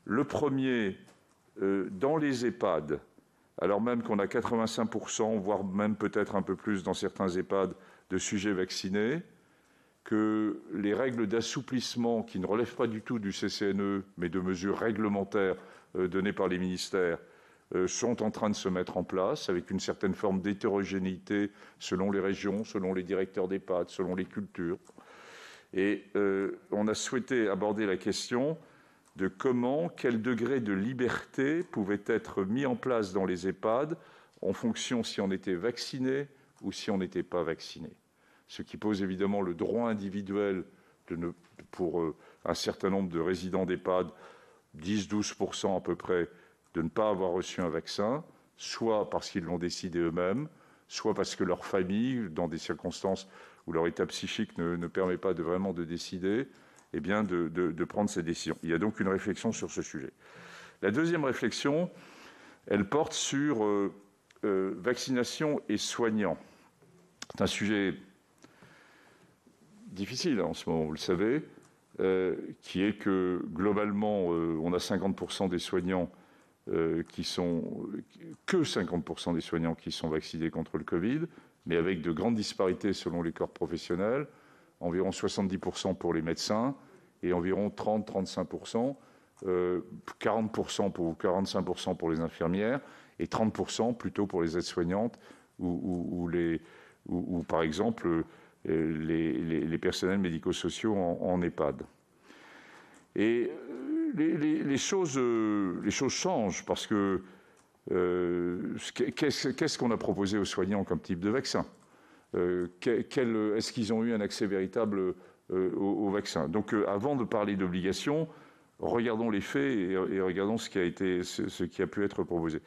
Le premier, dans les EHPAD, alors même qu'on a 85%, voire même peut-être un peu plus dans certains EHPAD, de sujets vaccinés, que les règles d'assouplissement, qui ne relèvent pas du tout du CCNE, mais de mesures réglementaires données par les ministères, sont en train de se mettre en place avec une certaine forme d'hétérogénéité selon les régions, selon les directeurs d'EHPAD, selon les cultures. Et on a souhaité aborder la question de quel degré de liberté pouvait être mis en place dans les EHPAD en fonction si on était vacciné ou si on n'était pas vacciné. Ce qui pose évidemment le droit individuel pour un certain nombre de résidents d'EHPAD, 10-12% à peu près, de ne pas avoir reçu un vaccin, soit parce qu'ils l'ont décidé eux-mêmes, soit parce que leur famille, dans des circonstances où leur état psychique ne permet pas vraiment de décider, eh bien de prendre ces décisions. Il y a donc une réflexion sur ce sujet. La deuxième réflexion, elle porte sur vaccination et soignants. C'est un sujet difficile en ce moment, vous le savez, qui est que globalement, on a 50% des soignants que 50% des soignants qui sont vaccinés contre le Covid, mais avec de grandes disparités selon les corps professionnels, environ 70% pour les médecins et environ 30-35%, 45% pour les infirmières et 30% plutôt pour les aides-soignantes ou par exemple les personnels médico-sociaux en EHPAD. Et les choses changent parce que qu'est-ce qu'on a proposé aux soignants comme type de vaccin ? Est-ce qu'ils ont eu un accès véritable au vaccin ? Donc avant de parler d'obligation, regardons les faits et regardons ce qui a pu être proposé.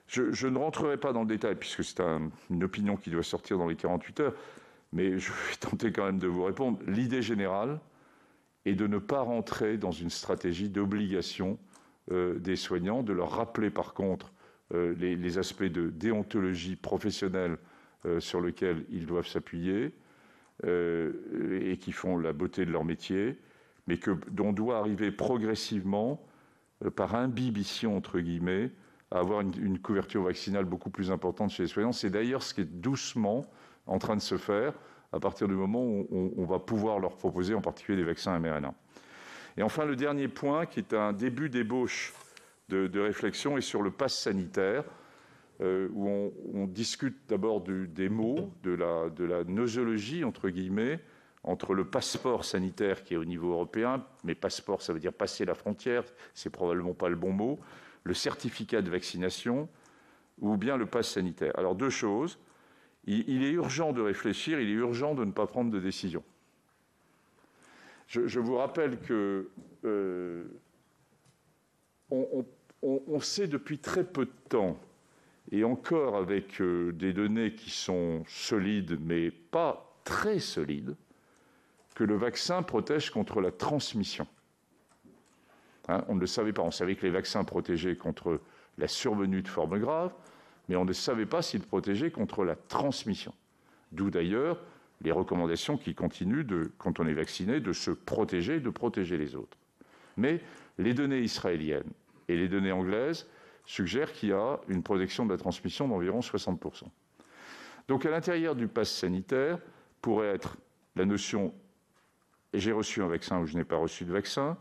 Je ne rentrerai pas dans le détail puisque c'est une opinion qui doit sortir dans les 48 heures, mais je vais tenter quand même de vous répondre. L'idée générale est de ne pas rentrer dans une stratégie d'obligation des soignants, de leur rappeler par contre les aspects de déontologie professionnelle sur lesquels ils doivent s'appuyer et qui font la beauté de leur métier, mais dont doit arriver progressivement, par imbibition entre guillemets, à avoir une couverture vaccinale beaucoup plus importante chez les soignants. C'est d'ailleurs ce qui est doucement en train de se faire à partir du moment où on va pouvoir leur proposer en particulier des vaccins mRNA. Et enfin, le dernier point, qui est un début d'ébauche de réflexion, est sur le pass sanitaire, où on discute d'abord des mots, de la nosologie, entre guillemets, entre le passeport sanitaire qui est au niveau européen, mais passeport, ça veut dire passer la frontière, c'est probablement pas le bon mot, le certificat de vaccination, ou bien le pass sanitaire. Alors, 2 choses. Il est urgent de réfléchir, il est urgent de ne pas prendre de décision. Je vous rappelle que on sait depuis très peu de temps, et encore avec des données qui sont solides, mais pas très solides, que le vaccin protège contre la transmission. On ne le savait pas. On savait que les vaccins protégeaient contre la survenue de formes graves, mais on ne savait pas s'ils protégeaient contre la transmission. D'où d'ailleurs les recommandations qui continuent, quand on est vacciné, de se protéger, de protéger les autres. Mais les données israéliennes et les données anglaises suggèrent qu'il y a une protection de la transmission d'environ 60%. Donc à l'intérieur du pass sanitaire pourrait être la notion « j'ai reçu un vaccin ou je n'ai pas reçu de vaccin »,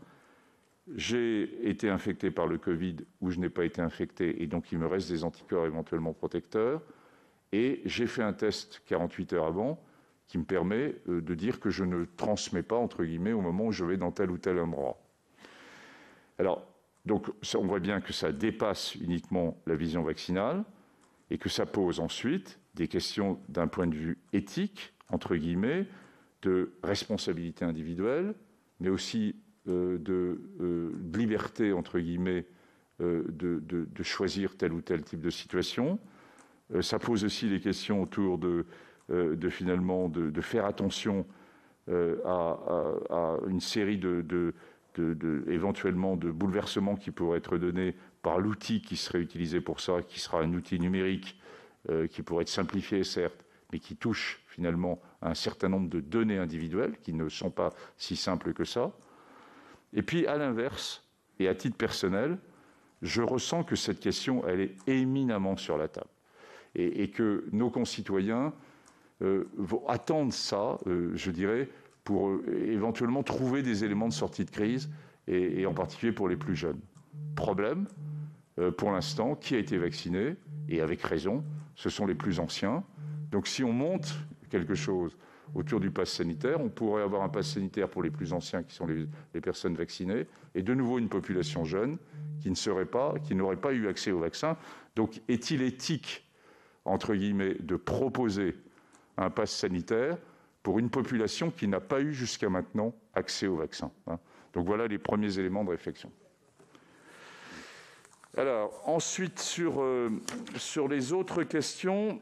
j'ai été infecté par le Covid ou je n'ai pas été infecté et donc il me reste des anticorps éventuellement protecteurs, et j'ai fait un test 48 heures avant qui me permet de dire que je ne transmets pas, entre guillemets, au moment où je vais dans tel ou tel endroit. Alors, donc, on voit bien que ça dépasse uniquement la vision vaccinale et que ça pose ensuite des questions d'un point de vue éthique, entre guillemets, de responsabilité individuelle, mais aussi de liberté, entre guillemets, de choisir tel ou tel type de situation. Ça pose aussi des questions autour finalement de faire attention à une série éventuellement de bouleversements qui pourraient être donnés par l'outil qui serait utilisé pour ça, qui sera un outil numérique qui pourrait être simplifié, certes, mais qui touche finalement à un certain nombre de données individuelles qui ne sont pas si simples que ça. Et puis, à l'inverse, et à titre personnel, je ressens que cette question, elle est éminemment sur la table. Et que nos concitoyens vont attendre ça, je dirais, pour éventuellement trouver des éléments de sortie de crise, et en particulier pour les plus jeunes. Problème, pour l'instant, qui a été vacciné, et avec raison, ce sont les plus anciens. Donc si on monte quelque chose autour du pass sanitaire, on pourrait avoir un pass sanitaire pour les plus anciens, qui sont les personnes vaccinées, et de nouveau une population jeune qui n'aurait pas eu accès au vaccin. Donc est-il éthique, entre guillemets, de proposer un pass sanitaire pour une population qui n'a pas eu jusqu'à maintenant accès au vaccin, hein. Donc voilà les premiers éléments de réflexion. Alors, ensuite, sur les autres questions,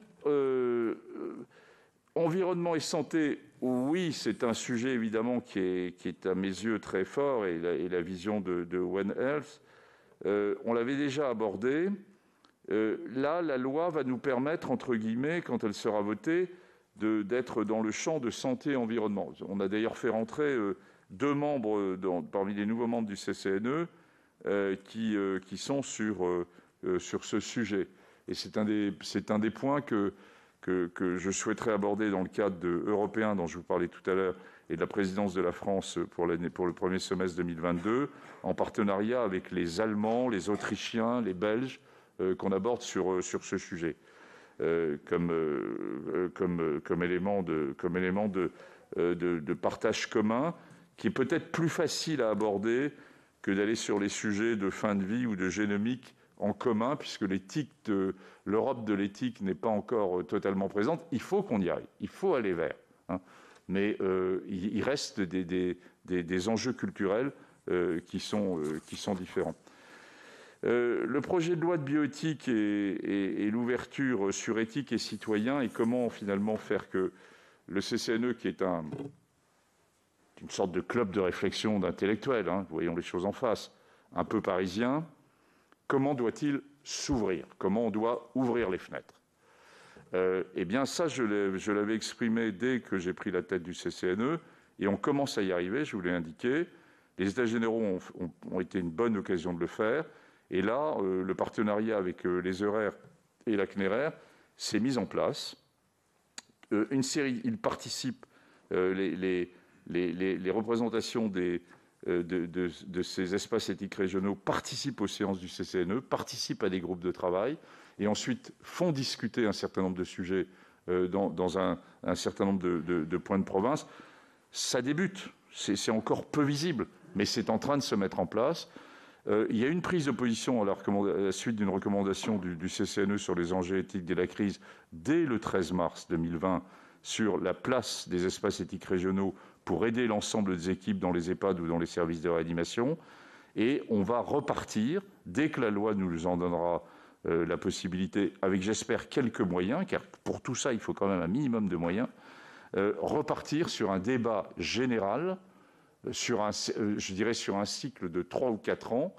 environnement et santé, oui, c'est un sujet évidemment qui est à mes yeux très fort, et la vision de One Health, on l'avait déjà abordé. Là, la loi va nous permettre, entre guillemets, quand elle sera votée, d'être dans le champ de santé et environnement. On a d'ailleurs fait rentrer 2 membres parmi les nouveaux membres du CCNE qui sont sur ce sujet. Et c'est un des points que je souhaiterais aborder dans le cadre européen dont je vous parlais tout à l'heure et de la présidence de la France pour le premier semestre 2022, en partenariat avec les Allemands, les Autrichiens, les Belges, qu'on aborde sur ce sujet comme élément de partage commun, qui est peut-être plus facile à aborder que d'aller sur les sujets de fin de vie ou de génomique en commun, puisque l'Europe de l'éthique n'est pas encore totalement présente. Il faut qu'on y aille, il faut aller vers, hein. Mais il reste des enjeux culturels qui sont différents. Le projet de loi de bioéthique et l'ouverture sur éthique et citoyen, et comment finalement faire que le CCNE, qui est une sorte de club de réflexion d'intellectuels, hein, voyons les choses en face, un peu parisien, comment doit-il s'ouvrir? Comment on doit ouvrir les fenêtres? Eh bien ça, je l'avais exprimé dès que j'ai pris la tête du CCNE, et on commence à y arriver, je vous l'ai indiqué. Les États généraux ont été une bonne occasion de le faire. Et là, le partenariat avec les ERR et la CNERER s'est mis en place. Une série, ils participent, les représentations de ces espaces éthiques régionaux participent aux séances du CCNE, participent à des groupes de travail, et ensuite font discuter un certain nombre de sujets dans un certain nombre de points de province. Ça débute, c'est encore peu visible, mais c'est en train de se mettre en place. Il y a une prise de position à la suite d'une recommandation du CCNE sur les enjeux éthiques de la crise dès le 13 mars 2020 sur la place des espaces éthiques régionaux pour aider l'ensemble des équipes dans les EHPAD ou dans les services de réanimation. Et on va repartir, dès que la loi nous en donnera la possibilité, avec j'espère quelques moyens, car pour tout ça il faut quand même un minimum de moyens, repartir sur un débat général sur un cycle de 3 ou 4 ans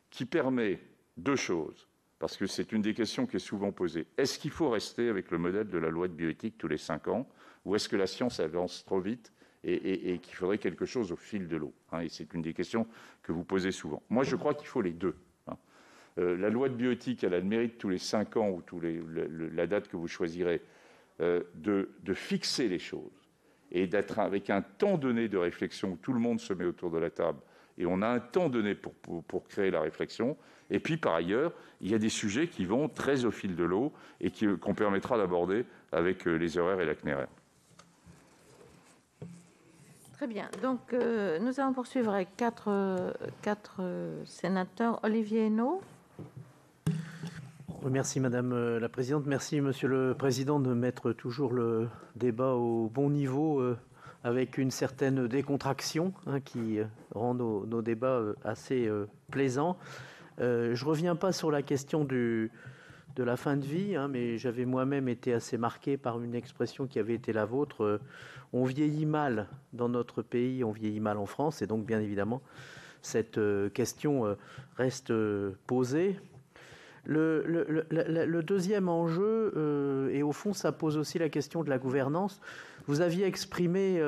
qui permet 2 choses, parce que c'est une des questions qui est souvent posée. Est-ce qu'il faut rester avec le modèle de la loi de bioéthique tous les 5 ans, ou est-ce que la science avance trop vite et qu'il faudrait quelque chose au fil de l'eau, hein, et c'est une des questions que vous posez souvent. Moi, je crois qu'il faut les 2. Hein. La loi de bioéthique, elle a le mérite tous les 5 ans, ou la date que vous choisirez, de fixer les choses, et d'être avec un temps donné de réflexion où tout le monde se met autour de la table et on a un temps donné pour créer la réflexion. Et puis, par ailleurs, il y a des sujets qui vont très au fil de l'eau et qu'on permettra d'aborder avec les ERR et la CNERER. Très bien. Donc, nous allons poursuivre avec quatre sénateurs. Olivier Henno. Merci Madame la Présidente. Merci Monsieur le Président de mettre toujours le débat au bon niveau avec une certaine décontraction qui rend nos débats assez plaisants. Je ne reviens pas sur la question de la fin de vie, mais j'avais moi-même été assez marqué par une expression qui avait été la vôtre. On vieillit mal dans notre pays, on vieillit mal en France, et donc bien évidemment, cette question reste posée. Le deuxième enjeu, et au fond ça pose aussi la question de la gouvernance, vous aviez exprimé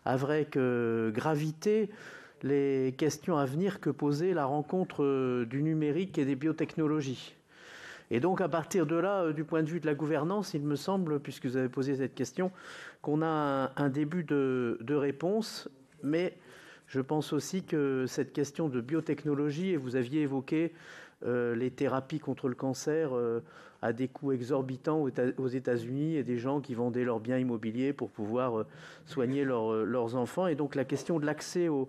avec gravité les questions à venir que posait la rencontre du numérique et des biotechnologies. Et donc à partir de là, du point de vue de la gouvernance, il me semble, puisque vous avez posé cette question, qu'on a un début de réponse, mais je pense aussi que cette question de biotechnologie, et vous aviez évoqué les thérapies contre le cancer à des coûts exorbitants aux États-Unis et des gens qui vendaient leurs biens immobiliers pour pouvoir soigner leurs enfants. Et donc la question de l'accès aux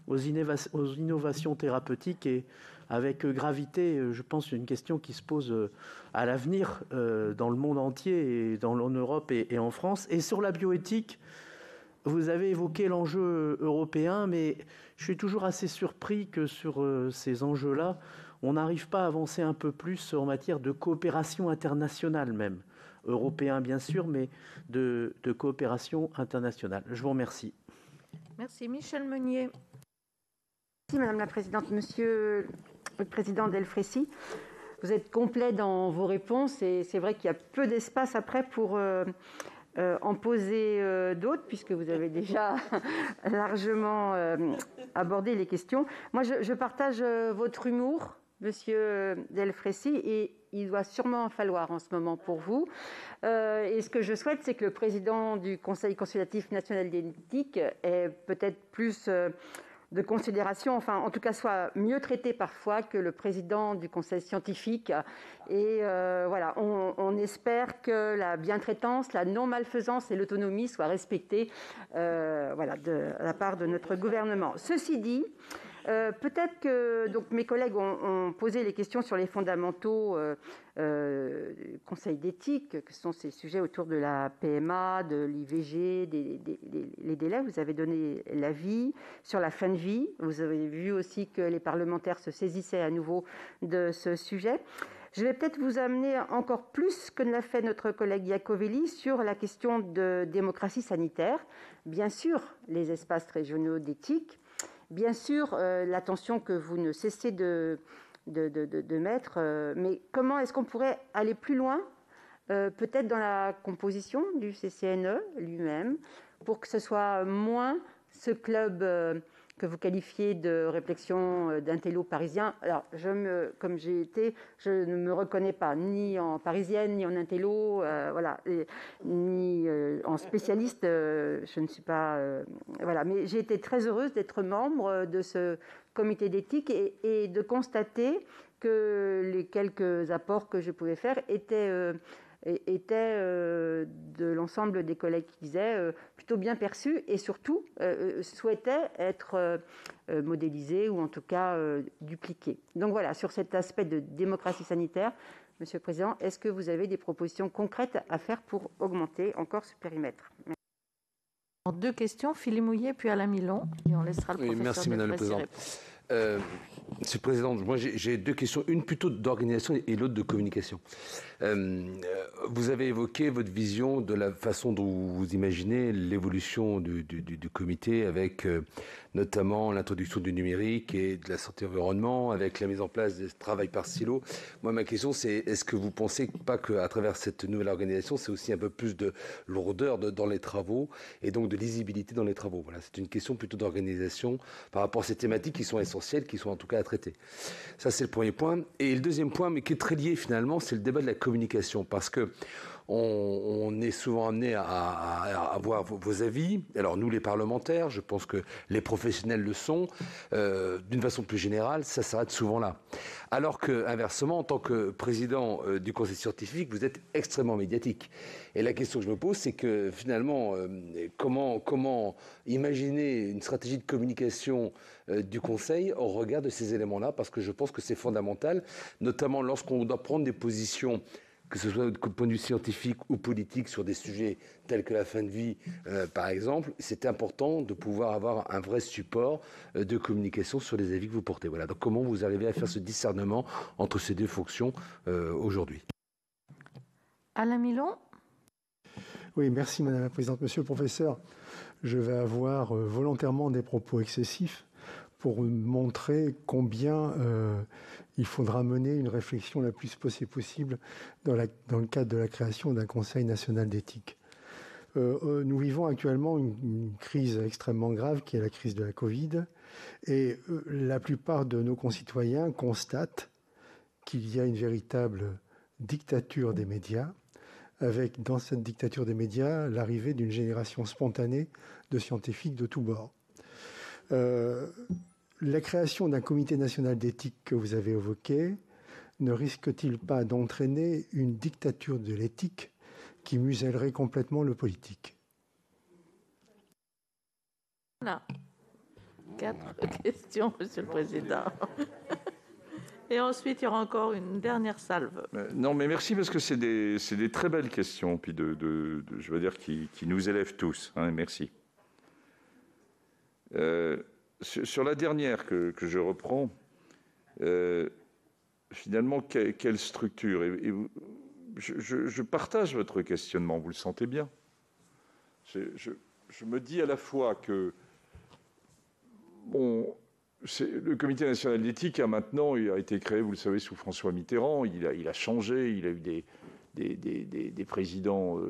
innovations thérapeutiques est avec gravité, je pense, une question qui se pose à l'avenir dans le monde entier, et en Europe et en France. Et sur la bioéthique, vous avez évoqué l'enjeu européen, mais je suis toujours assez surpris que sur ces enjeux-là, on n'arrive pas à avancer un peu plus en matière de coopération internationale même. Européen bien sûr, mais de coopération internationale. Je vous remercie. Merci. Michèle Meunier. Merci Madame la Présidente. Monsieur le Président Delfraissy, vous êtes complet dans vos réponses et c'est vrai qu'il y a peu d'espace après pour en poser d'autres, puisque vous avez déjà largement abordé les questions. Moi, je partage votre humour, Monsieur Delfraissy, et il doit sûrement en falloir en ce moment pour vous. Et ce que je souhaite, c'est que le président du Conseil consultatif national d'éthique ait peut-être plus de considération, enfin en tout cas soit mieux traité parfois que le président du conseil scientifique. Et voilà, on espère que la bientraitance, la non-malfaisance et l'autonomie soient respectées voilà, de la part de notre gouvernement. Ceci dit, peut-être que donc, mes collègues ont posé les questions sur les fondamentaux du Conseil d'éthique, que sont ces sujets autour de la PMA, de l'IVG, les délais. Vous avez donné l'avis sur la fin de vie. Vous avez vu aussi que les parlementaires se saisissaient à nouveau de ce sujet. Je vais peut-être vous amener encore plus que ne l'a fait notre collègue Iacovelli sur la question de démocratie sanitaire. Bien sûr, les espaces régionaux d'éthique. Bien sûr, l'attention que vous ne cessez de mettre, mais comment est-ce qu'on pourrait aller plus loin, peut-être dans la composition du CCNE lui-même, pour que ce soit moins ce club que vous qualifiez de réflexion d'intello parisien. Alors, comme j'ai été, je ne me reconnais pas ni en parisienne, ni en intello, voilà, ni en spécialiste. Je ne suis pas... voilà, mais j'ai été très heureuse d'être membre de ce comité d'éthique et de constater que les quelques apports que je pouvais faire étaient de l'ensemble des collègues qui disaient plutôt bien perçus et surtout souhaitaient être modélisés ou en tout cas dupliqués. Donc voilà, sur cet aspect de démocratie sanitaire, Monsieur le Président, est-ce que vous avez des propositions concrètes à faire pour augmenter encore ce périmètre ? Merci. Deux questions, Philippe Mouillet puis Alain Milon, et on laissera le professeur. Merci Madame la Présidente. Monsieur le Président, moi j'ai deux questions, une plutôt d'organisation et l'autre de communication. Vous avez évoqué votre vision de la façon dont vous imaginez l'évolution du comité avec notamment l'introduction du numérique et de la santé environnement, avec la mise en place des travail par silo. Moi, ma question, c'est est-ce que vous pensez pas qu'à travers cette nouvelle organisation, c'est aussi un peu plus de lourdeur dans les travaux et donc de lisibilité dans les travaux? Voilà, c'est une question plutôt d'organisation par rapport à ces thématiques qui sont essentielles, qui sont en tout cas à traiter. Ça, c'est le premier point. Et le deuxième point, mais qui est très lié finalement, c'est le débat de la communication. Parce que on est souvent amené à avoir vos avis. Alors nous, les parlementaires, je pense que les professionnels le sont. D'une façon plus générale, ça s'arrête souvent là. Alors que, inversement, en tant que président du conseil scientifique, vous êtes extrêmement médiatique. Et la question que je me pose, c'est que finalement, comment imaginer une stratégie de communication du conseil au regard de ces éléments-là, parce que je pense que c'est fondamental, notamment lorsqu'on doit prendre des positions, que ce soit du point de vue scientifique ou politique, sur des sujets tels que la fin de vie, par exemple. C'est important de pouvoir avoir un vrai support de communication sur les avis que vous portez. Voilà. Donc comment vous arrivez à faire ce discernement entre ces deux fonctions aujourd'hui? Alain Milon. Oui, merci Madame la Présidente. Monsieur le Professeur, je vais avoir volontairement des propos excessifs pour montrer combien il faudra mener une réflexion la plus poussée possible dans le cadre de la création d'un Conseil national d'éthique. Nous vivons actuellement une crise extrêmement grave qui est la crise de la Covid, et la plupart de nos concitoyens constatent qu'il y a une véritable dictature des médias, avec dans cette dictature des médias l'arrivée d'une génération spontanée de scientifiques de tous bords. La création d'un comité national d'éthique que vous avez évoqué ne risque-t-il pas d'entraîner une dictature de l'éthique qui musellerait complètement le politique? Voilà. 4 questions, Monsieur le Président. Et ensuite, il y aura encore une dernière salve. Non, mais merci, parce que c'est des très belles questions, puis je veux dire, qui nous élèvent tous. Hein, merci. Sur la dernière que je reprends, finalement, quelle structure? Je partage votre questionnement, vous le sentez bien. Je me dis à la fois que le Comité national d'éthique il a été créé, vous le savez, sous François Mitterrand. Il a changé, il a eu des présidents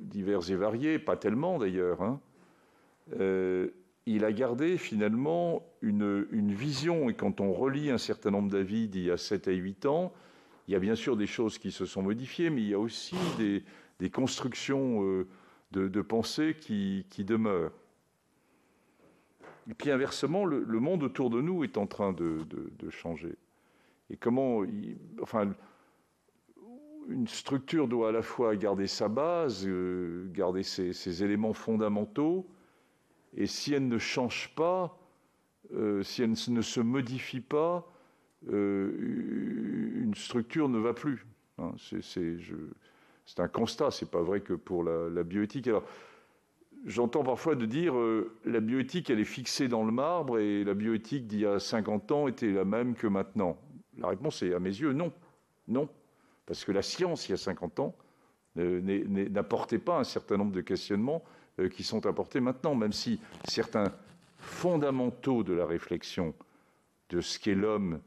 divers et variés, pas tellement d'ailleurs. Hein. Il a gardé finalement une vision, et quand on relit un certain nombre d'avis d'il y a 7 à 8 ans, il y a bien sûr des choses qui se sont modifiées, mais il y a aussi des constructions de pensée qui demeurent. Et puis inversement, le monde autour de nous est en train de changer. Et une structure doit à la fois garder sa base, garder ses éléments fondamentaux, et si elle ne change pas, si elle ne se modifie pas, une structure ne va plus. Hein, c'est un constat, c'est pas vrai que pour la bioéthique. Alors, j'entends parfois de dire la bioéthique, elle est fixée dans le marbre, et la bioéthique d'il y a 50 ans était la même que maintenant. La réponse est, à mes yeux, non. Non. Parce que la science, il y a 50 ans, n'apportait pas un certain nombre de questionnements qui sont apportés maintenant, même si certains fondamentaux de la réflexion de ce qu'est l'homme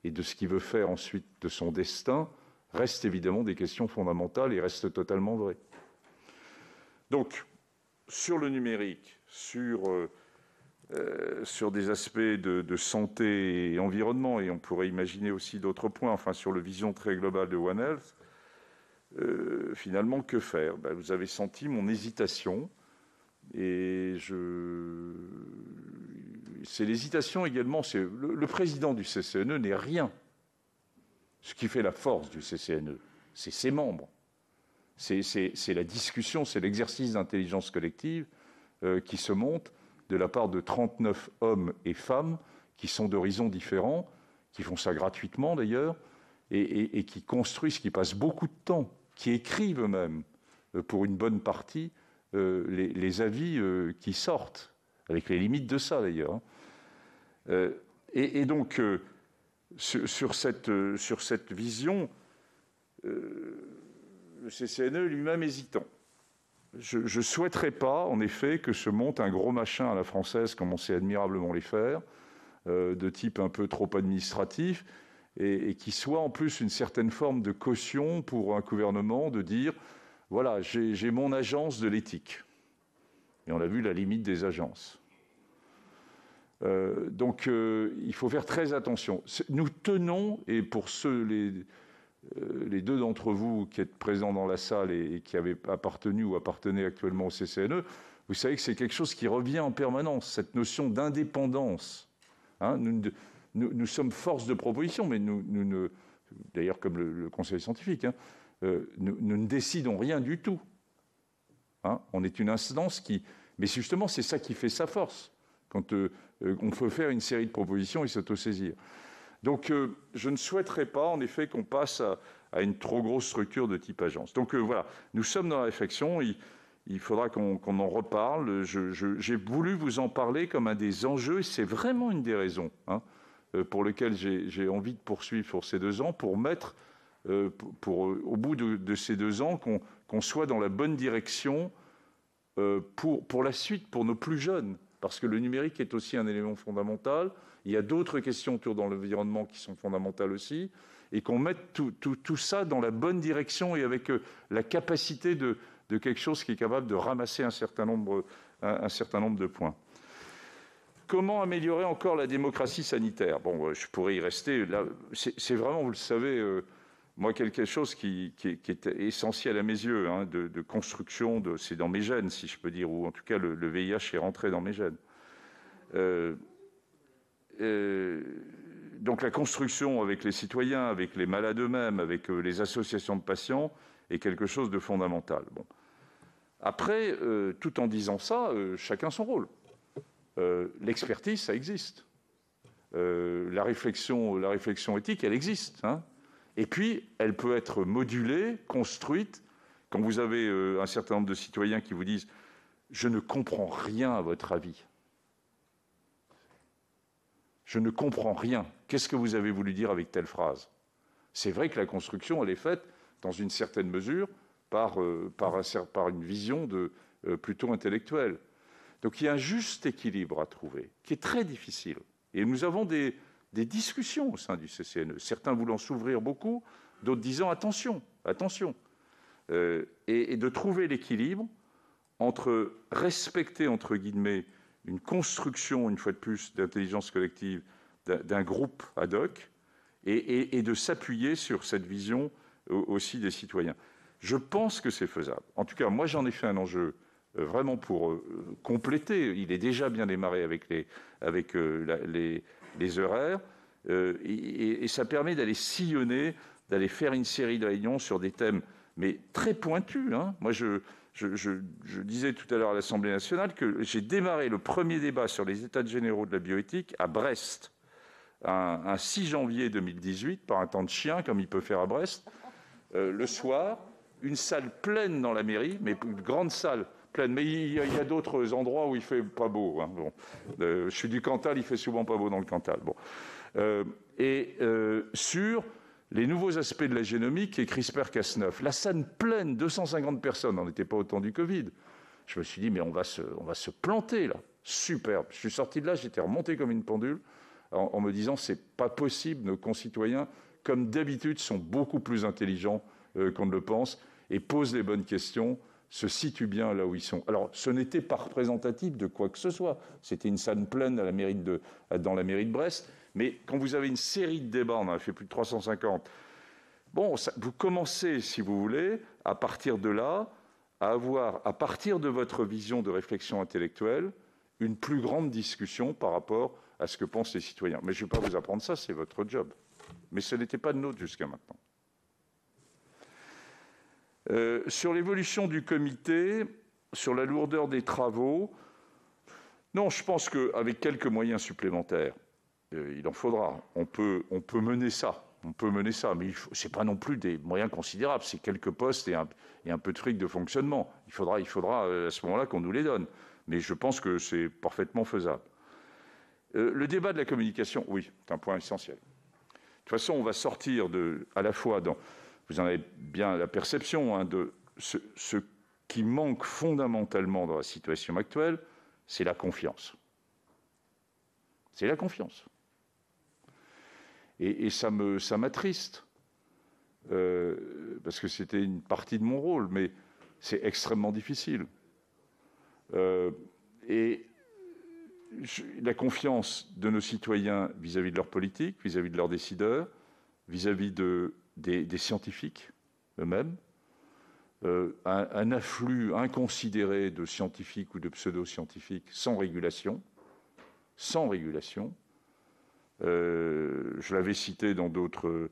et de ce qu'il veut faire ensuite de son destin restent évidemment des questions fondamentales et restent totalement vraies. Donc, sur le numérique, sur des aspects de santé et environnement, et on pourrait imaginer aussi d'autres points, enfin sur le vision très globale de One Health, finalement, que faire? Vous avez senti mon hésitation, et c'est l'hésitation également. Le président du CCNE n'est rien. Ce qui fait la force du CCNE, c'est ses membres. C'est la discussion, c'est l'exercice d'intelligence collective qui se monte de la part de 39 hommes et femmes qui sont d'horizons différents, qui font ça gratuitement d'ailleurs, et qui construisent, qui passent beaucoup de temps, qui écrivent eux-mêmes, pour une bonne partie, les avis qui sortent, avec les limites de ça d'ailleurs. Et donc, sur cette vision, le CCNE lui-même hésitant. Je ne souhaiterais pas, en effet, que se monte un gros machin à la française, comme on sait admirablement les faire, de type un peu trop administratif, et qui soit en plus une certaine forme de caution pour un gouvernement de dire « voilà, j'ai mon agence de l'éthique ». Et on a vu la limite des agences. Donc, il faut faire très attention. Nous tenons, et pour les deux d'entre vous qui êtes présents dans la salle et qui avez appartenu ou appartenez actuellement au CCNE, vous savez que c'est quelque chose qui revient en permanence, cette notion d'indépendance. Hein, nous sommes force de proposition, mais nous ne, d'ailleurs comme le conseil scientifique, hein, nous ne décidons rien du tout. Hein, on est une instance qui... Mais justement, c'est ça qui fait sa force, quand on peut faire une série de propositions et s'autosaisir. Donc, je ne souhaiterais pas, en effet, qu'on passe à une trop grosse structure de type agence. Donc, voilà, nous sommes dans la réflexion. Il faudra qu'on en reparle. J'ai voulu vous en parler comme un des enjeux. C'est vraiment une des raisons pour lesquelles j'ai envie de poursuivre pour ces 2 ans, pour mettre, au bout de ces 2 ans, qu'on soit dans la bonne direction pour la suite, pour nos plus jeunes. Parce que le numérique est aussi un élément fondamental. Il y a d'autres questions autour dans l'environnement qui sont fondamentales aussi. Et qu'on mette tout ça dans la bonne direction et avec la capacité de quelque chose qui est capable de ramasser un certain nombre de points. Comment améliorer encore la démocratie sanitaire? Bon, je pourrais y rester. Là, c'est vraiment, vous le savez, moi, quelque chose qui est essentiel à mes yeux, hein, de construction, c'est dans mes gènes, si je peux dire, ou en tout cas, le VIH est rentré dans mes gènes. Donc la construction avec les citoyens, avec les malades eux-mêmes, avec les associations de patients, est quelque chose de fondamental. Bon. Après, tout en disant ça, chacun son rôle. L'expertise, ça existe. La réflexion éthique, elle existe. Hein. Et puis, elle peut être modulée, construite. Quand vous avez un certain nombre de citoyens qui vous disent « Je ne comprends rien à votre avis. Je ne comprends rien. Qu'est-ce que vous avez voulu dire avec telle phrase ?» C'est vrai que la construction, elle est faite, dans une certaine mesure, par une vision plutôt intellectuelle. Donc il y a un juste équilibre à trouver, qui est très difficile. Et nous avons des discussions au sein du CCNE, certains voulant s'ouvrir beaucoup, d'autres disant « attention, attention ». Et de trouver l'équilibre entre respecter, entre guillemets, une construction, une fois de plus, d'intelligence collective d'un groupe ad hoc et de s'appuyer sur cette vision aussi des citoyens. Je pense que c'est faisable. En tout cas, moi, j'en ai fait un enjeu vraiment pour compléter. Il est déjà bien démarré avec les horaires et ça permet d'aller sillonner, d'aller faire une série de réunions sur des thèmes, mais très pointus. Hein. Moi, je disais tout à l'heure à l'Assemblée nationale que j'ai démarré le premier débat sur les états généraux de la bioéthique à Brest, un 6 janvier 2018, par un temps de chien, comme il peut faire à Brest, le soir, une salle pleine dans la mairie, mais une grande salle pleine. Mais il y a d'autres endroits où il ne fait pas beau. Hein. Bon. Je suis du Cantal, il fait souvent pas beau dans le Cantal. Bon. Sur les nouveaux aspects de la génomique et CRISPR-Cas9. La salle pleine, 250 personnes, on n'était pas au temps du Covid. Je me suis dit, mais on va se planter là. Superbe. Je suis sorti de là, j'étais remonté comme une pendule en me disant, c'est pas possible, nos concitoyens, comme d'habitude, sont beaucoup plus intelligents qu'on ne le pense et posent les bonnes questions, se situent bien là où ils sont. Alors, ce n'était pas représentatif de quoi que ce soit. C'était une salle pleine dans la mairie de Brest. Mais quand vous avez une série de débats, on en a fait plus de 350, bon, vous commencez, si vous voulez, à partir de là, à avoir, à partir de votre vision de réflexion intellectuelle, une plus grande discussion par rapport à ce que pensent les citoyens. Mais je ne vais pas vous apprendre ça, c'est votre job. Mais ce n'était pas le nôtre jusqu'à maintenant. Sur l'évolution du comité, sur la lourdeur des travaux, non, je pense qu'avec quelques moyens supplémentaires, il en faudra. On peut mener ça. Mais ce n'est pas non plus des moyens considérables. C'est quelques postes et un peu de fric de fonctionnement. Il faudra à ce moment-là qu'on nous les donne. Mais je pense que c'est parfaitement faisable. Le débat de la communication, oui, c'est un point essentiel. De toute façon, on va sortir à la fois dans... Vous en avez bien la perception, hein, de ce qui manque fondamentalement dans la situation actuelle, c'est la confiance. C'est la confiance. Et ça m'attriste, parce que c'était une partie de mon rôle, mais c'est extrêmement difficile. La confiance de nos citoyens vis-à-vis de leur politique, vis-à-vis de leurs décideurs, vis-à-vis de des scientifiques eux-mêmes, un afflux inconsidéré de scientifiques ou de pseudo-scientifiques sans régulation. Je l'avais cité dans d'autres,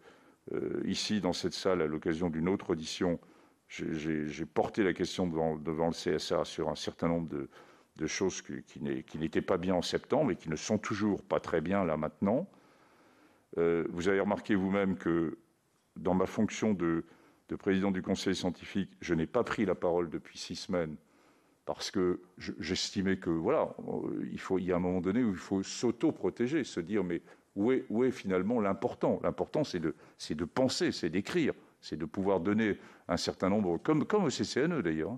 ici dans cette salle à l'occasion d'une autre audition. J'ai porté la question devant le CSA sur un certain nombre de choses qui n'étaient pas bien en septembre et qui ne sont toujours pas très bien là maintenant. Vous avez remarqué vous-même que dans ma fonction de président du conseil scientifique, je n'ai pas pris la parole depuis 6 semaines parce que j'estimais que voilà, il y a un moment donné où il faut s'auto-protéger, se dire mais où est finalement l'important ? L'important c'est de penser, c'est d'écrire, c'est de pouvoir donner un certain nombre, comme au CCNE d'ailleurs,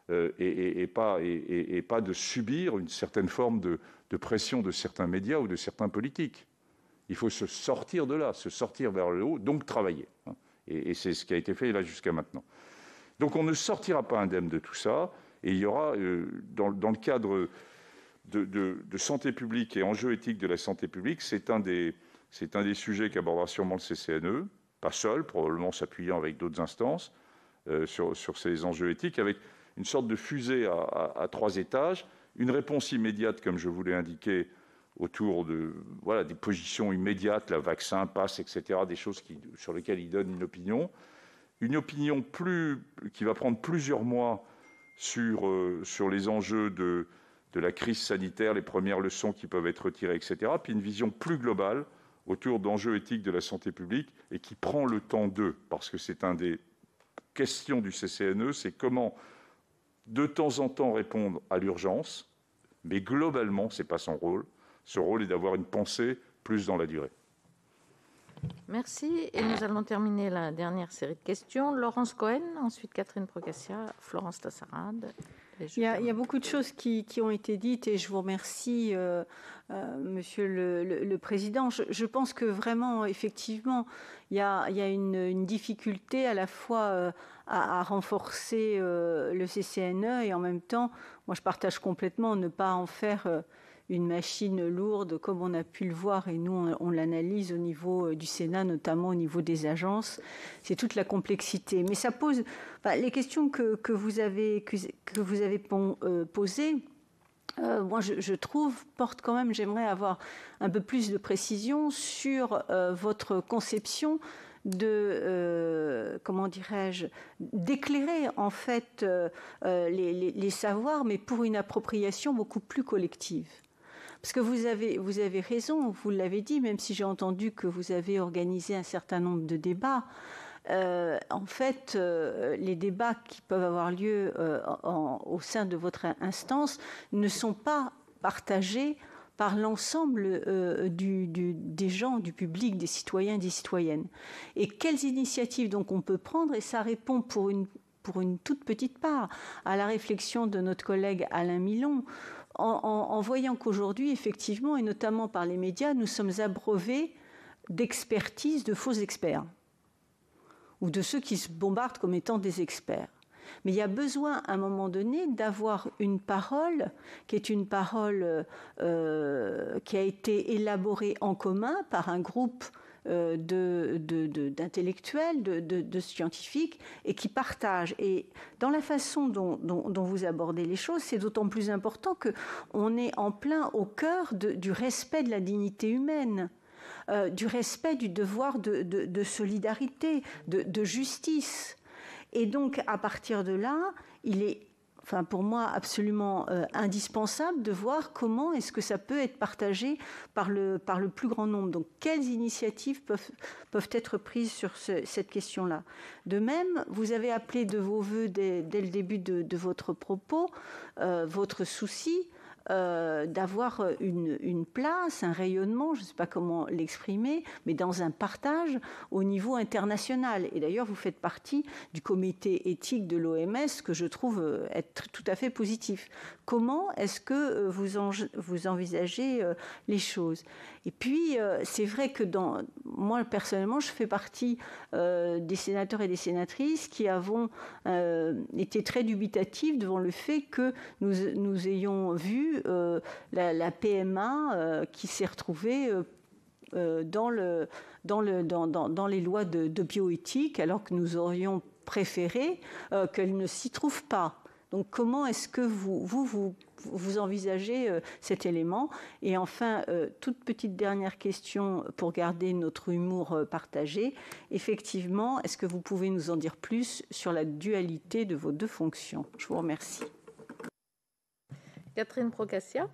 et pas de subir une certaine forme de pression de certains médias ou de certains politiques. Il faut se sortir de là, se sortir vers le haut, donc travailler. Et c'est ce qui a été fait là jusqu'à maintenant. Donc on ne sortira pas indemne de tout ça, et il y aura, dans le cadre de santé publique et enjeux éthiques de la santé publique, c'est un des sujets qu'abordera sûrement le CCNE, pas seul, probablement s'appuyant avec d'autres instances, sur ces enjeux éthiques, avec une sorte de fusée à 3 étages, une réponse immédiate, comme je vous l'ai indiqué, autour des positions immédiates, le vaccin, passe, etc., des choses sur lesquelles il donne une opinion qui va prendre plusieurs mois sur les enjeux de la crise sanitaire, les premières leçons qui peuvent être retirées, etc., puis une vision plus globale autour d'enjeux éthiques de la santé publique et qui prend le temps d'eux, parce que c'est un des questions du CCNE, c'est comment de temps en temps répondre à l'urgence, mais globalement, ce n'est pas son rôle. Ce rôle est d'avoir une pensée plus dans la durée. Merci. Et nous allons terminer la dernière série de questions. Laurence Cohen, ensuite Catherine Procaccia, Florence Tassarade. Il y a beaucoup de choses qui ont été dites et je vous remercie, Monsieur le Président. Je pense que vraiment, effectivement, il y a une difficulté à la fois à renforcer le CCNE et en même temps, moi je partage complètement ne pas en faire une machine lourde comme on a pu le voir et nous on l'analyse au niveau du Sénat, notamment au niveau des agences. C'est toute la complexité. Mais ça pose les questions que vous avez posées. Moi, je trouve, porte quand même, j'aimerais avoir un peu plus de précision sur votre conception de, comment dirais-je, d'éclairer en fait les savoirs, mais pour une appropriation beaucoup plus collective. Parce que vous avez raison, vous l'avez dit, même si j'ai entendu que vous avez organisé un certain nombre de débats. En fait, les débats qui peuvent avoir lieu au sein de votre instance ne sont pas partagés par l'ensemble des gens, du public, des citoyens et des citoyennes. Et quelles initiatives donc on peut prendre? Et ça répond pour une toute petite part à la réflexion de notre collègue Alain Milon, en voyant qu'aujourd'hui, effectivement, et notamment par les médias, nous sommes abreuvés d'expertise de faux experts ou de ceux qui se bombardent comme étant des experts. Mais il y a besoin, à un moment donné, d'avoir une parole qui est une parole qui a été élaborée en commun par un groupe d'intellectuels, de scientifiques, et qui partagent. Et dans la façon dont vous abordez les choses, c'est d'autant plus important qu'on est en plein au cœur du respect de la dignité humaine. Du respect du devoir de solidarité, de justice. Et donc, à partir de là, il est, pour moi, absolument indispensable de voir comment est-ce que ça peut être partagé par le plus grand nombre. Donc, quelles initiatives peuvent être prises sur cette question-là. De même, vous avez appelé de vos voeux, dès le début de votre propos, votre souci d'avoir une place, un rayonnement, je ne sais pas comment l'exprimer, mais dans un partage au niveau international. Et d'ailleurs, vous faites partie du comité éthique de l'OMS, que je trouve être tout à fait positif. Comment est-ce que vous envisagez les choses? Et puis, c'est vrai que moi, personnellement, je fais partie des sénateurs et des sénatrices qui avons été très dubitatifs devant le fait que nous ayons vu la PMA qui s'est retrouvée dans les lois de bioéthique, alors que nous aurions préféré qu'elles ne s'y trouvent pas. Donc comment est-ce que vous envisagez cet élément? Et enfin, toute petite dernière question pour garder notre humour partagé. Effectivement, est-ce que vous pouvez nous en dire plus sur la dualité de vos deux fonctions? Je vous remercie. Catherine Procaccia.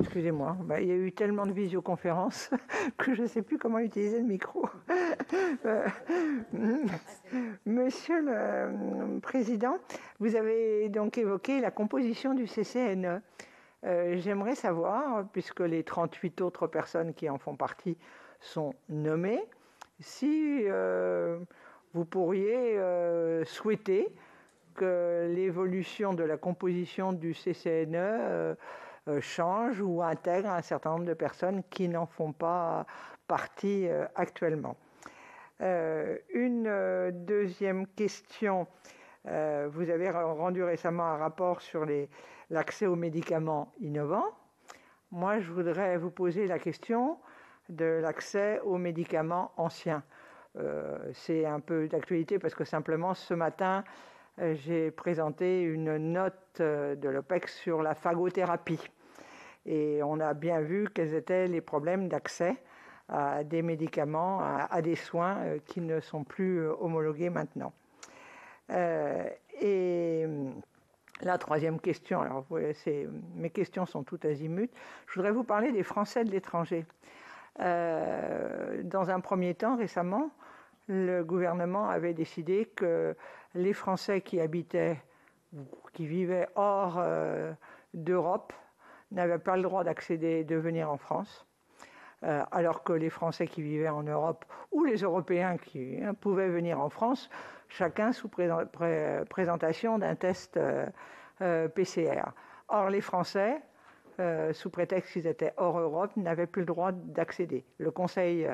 Excusez-moi, il y a eu tellement de visioconférences que je ne sais plus comment utiliser le micro. Monsieur le Président, vous avez donc évoqué la composition du CCNE. J'aimerais savoir, puisque les 38 autres personnes qui en font partie sont nommées, si vous pourriez souhaiter que l'évolution de la composition du CCNE change ou intègre un certain nombre de personnes qui n'en font pas partie actuellement. Une deuxième question. Vous avez rendu récemment un rapport sur l'accès aux médicaments innovants. Moi, je voudrais vous poser la question de l'accès aux médicaments anciens. C'est un peu d'actualité parce que simplement ce matin, j'ai présenté une note de l'OPEX sur la phagothérapie. Et on a bien vu quels étaient les problèmes d'accès à des médicaments, à des soins qui ne sont plus homologués maintenant. Et la troisième question, alors mes questions sont toutes azimuts, je voudrais vous parler des Français de l'étranger. Dans un premier temps, récemment, le gouvernement avait décidé que les Français qui vivaient hors d'Europe n'avaient pas le droit de venir en France, alors que les Français qui vivaient en Europe ou les Européens qui pouvaient venir en France, chacun sous présentation d'un test PCR. Or, les Français, sous prétexte qu'ils étaient hors Europe, n'avaient plus le droit d'accéder. Le Conseil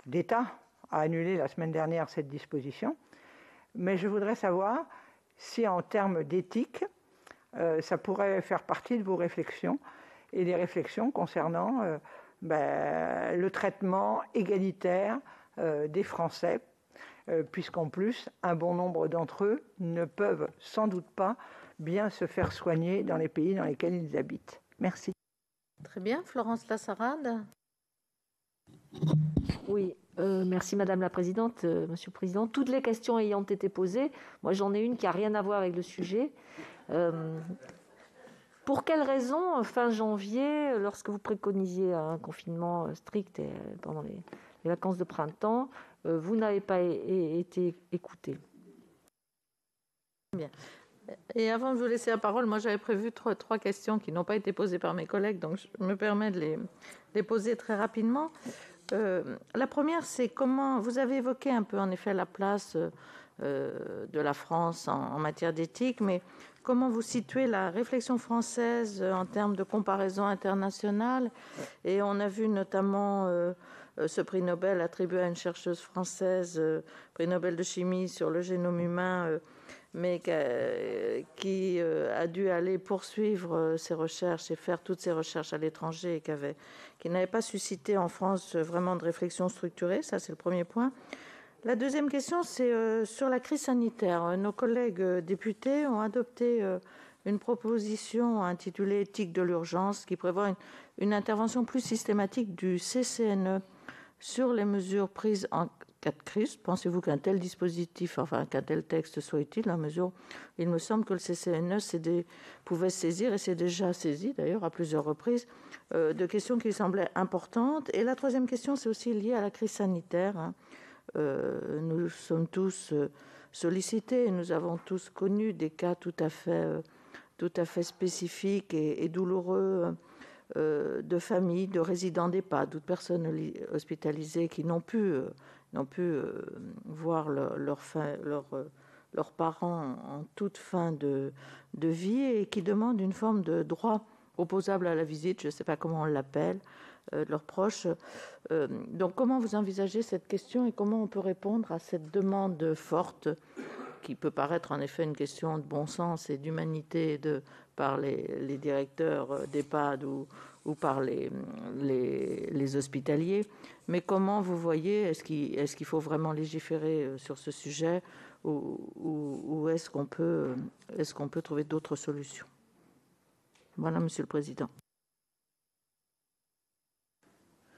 d'État a annulé la semaine dernière cette disposition, mais je voudrais savoir si, en termes d'éthique, ça pourrait faire partie de vos réflexions et des réflexions concernant le traitement égalitaire des Français, puisqu'en plus, un bon nombre d'entre eux ne peuvent sans doute pas bien se faire soigner dans les pays dans lesquels ils habitent. Merci. Très bien. Florence Lassarade. Oui, merci Madame la Présidente, Monsieur le Président. Toutes les questions ayant été posées, moi j'en ai une qui n'a rien à voir avec le sujet. Pour quelles raisons, fin janvier, lorsque vous préconisiez un confinement strict pendant les vacances de printemps, vous n'avez pas été écouté? Bien. Et avant de vous laisser la parole, moi j'avais prévu trois questions qui n'ont pas été posées par mes collègues, donc je me permets de les poser très rapidement. La première, c'est comment vous avez évoqué un peu en effet la place de la France en matière d'éthique, mais comment vous situez la réflexion française en termes de comparaison internationale? Et on a vu notamment ce prix Nobel attribué à une chercheuse française, prix Nobel de chimie sur le génome humain, mais qui a dû aller poursuivre ses recherches et faire toutes ses recherches à l'étranger et qui n'avait pas suscité en France vraiment de réflexion structurée. Ça, c'est le premier point. La deuxième question, c'est sur la crise sanitaire. Nos collègues députés ont adopté une proposition intitulée « Éthique de l'urgence » qui prévoit une intervention plus systématique du CCNE sur les mesures prises en cas de crise. Pensez-vous qu'un tel dispositif, qu'un tel texte soit utile, à mesure où il me semble que le CCNE pouvait saisir, et c'est déjà saisi d'ailleurs à plusieurs reprises, de questions qui semblaient importantes. Et la troisième question, c'est aussi lié à la crise sanitaire. Nous sommes tous sollicités et nous avons tous connu des cas tout à fait spécifiques et douloureux de familles, de résidents d'EHPAD, de personnes hospitalisées qui n'ont pu voir leurs parents en toute fin de vie et qui demandent une forme de droit opposable à la visite, je ne sais pas comment on l'appelle, de leurs proches. Donc comment vous envisagez cette question et comment on peut répondre à cette demande forte qui peut paraître en effet une question de bon sens et d'humanité et de par les directeurs d'EHPAD ou par les hospitaliers. Mais comment vous voyez, est-ce qu'il faut vraiment légiférer sur ce sujet ou est-ce qu'on peut trouver d'autres solutions? Voilà, Monsieur le Président.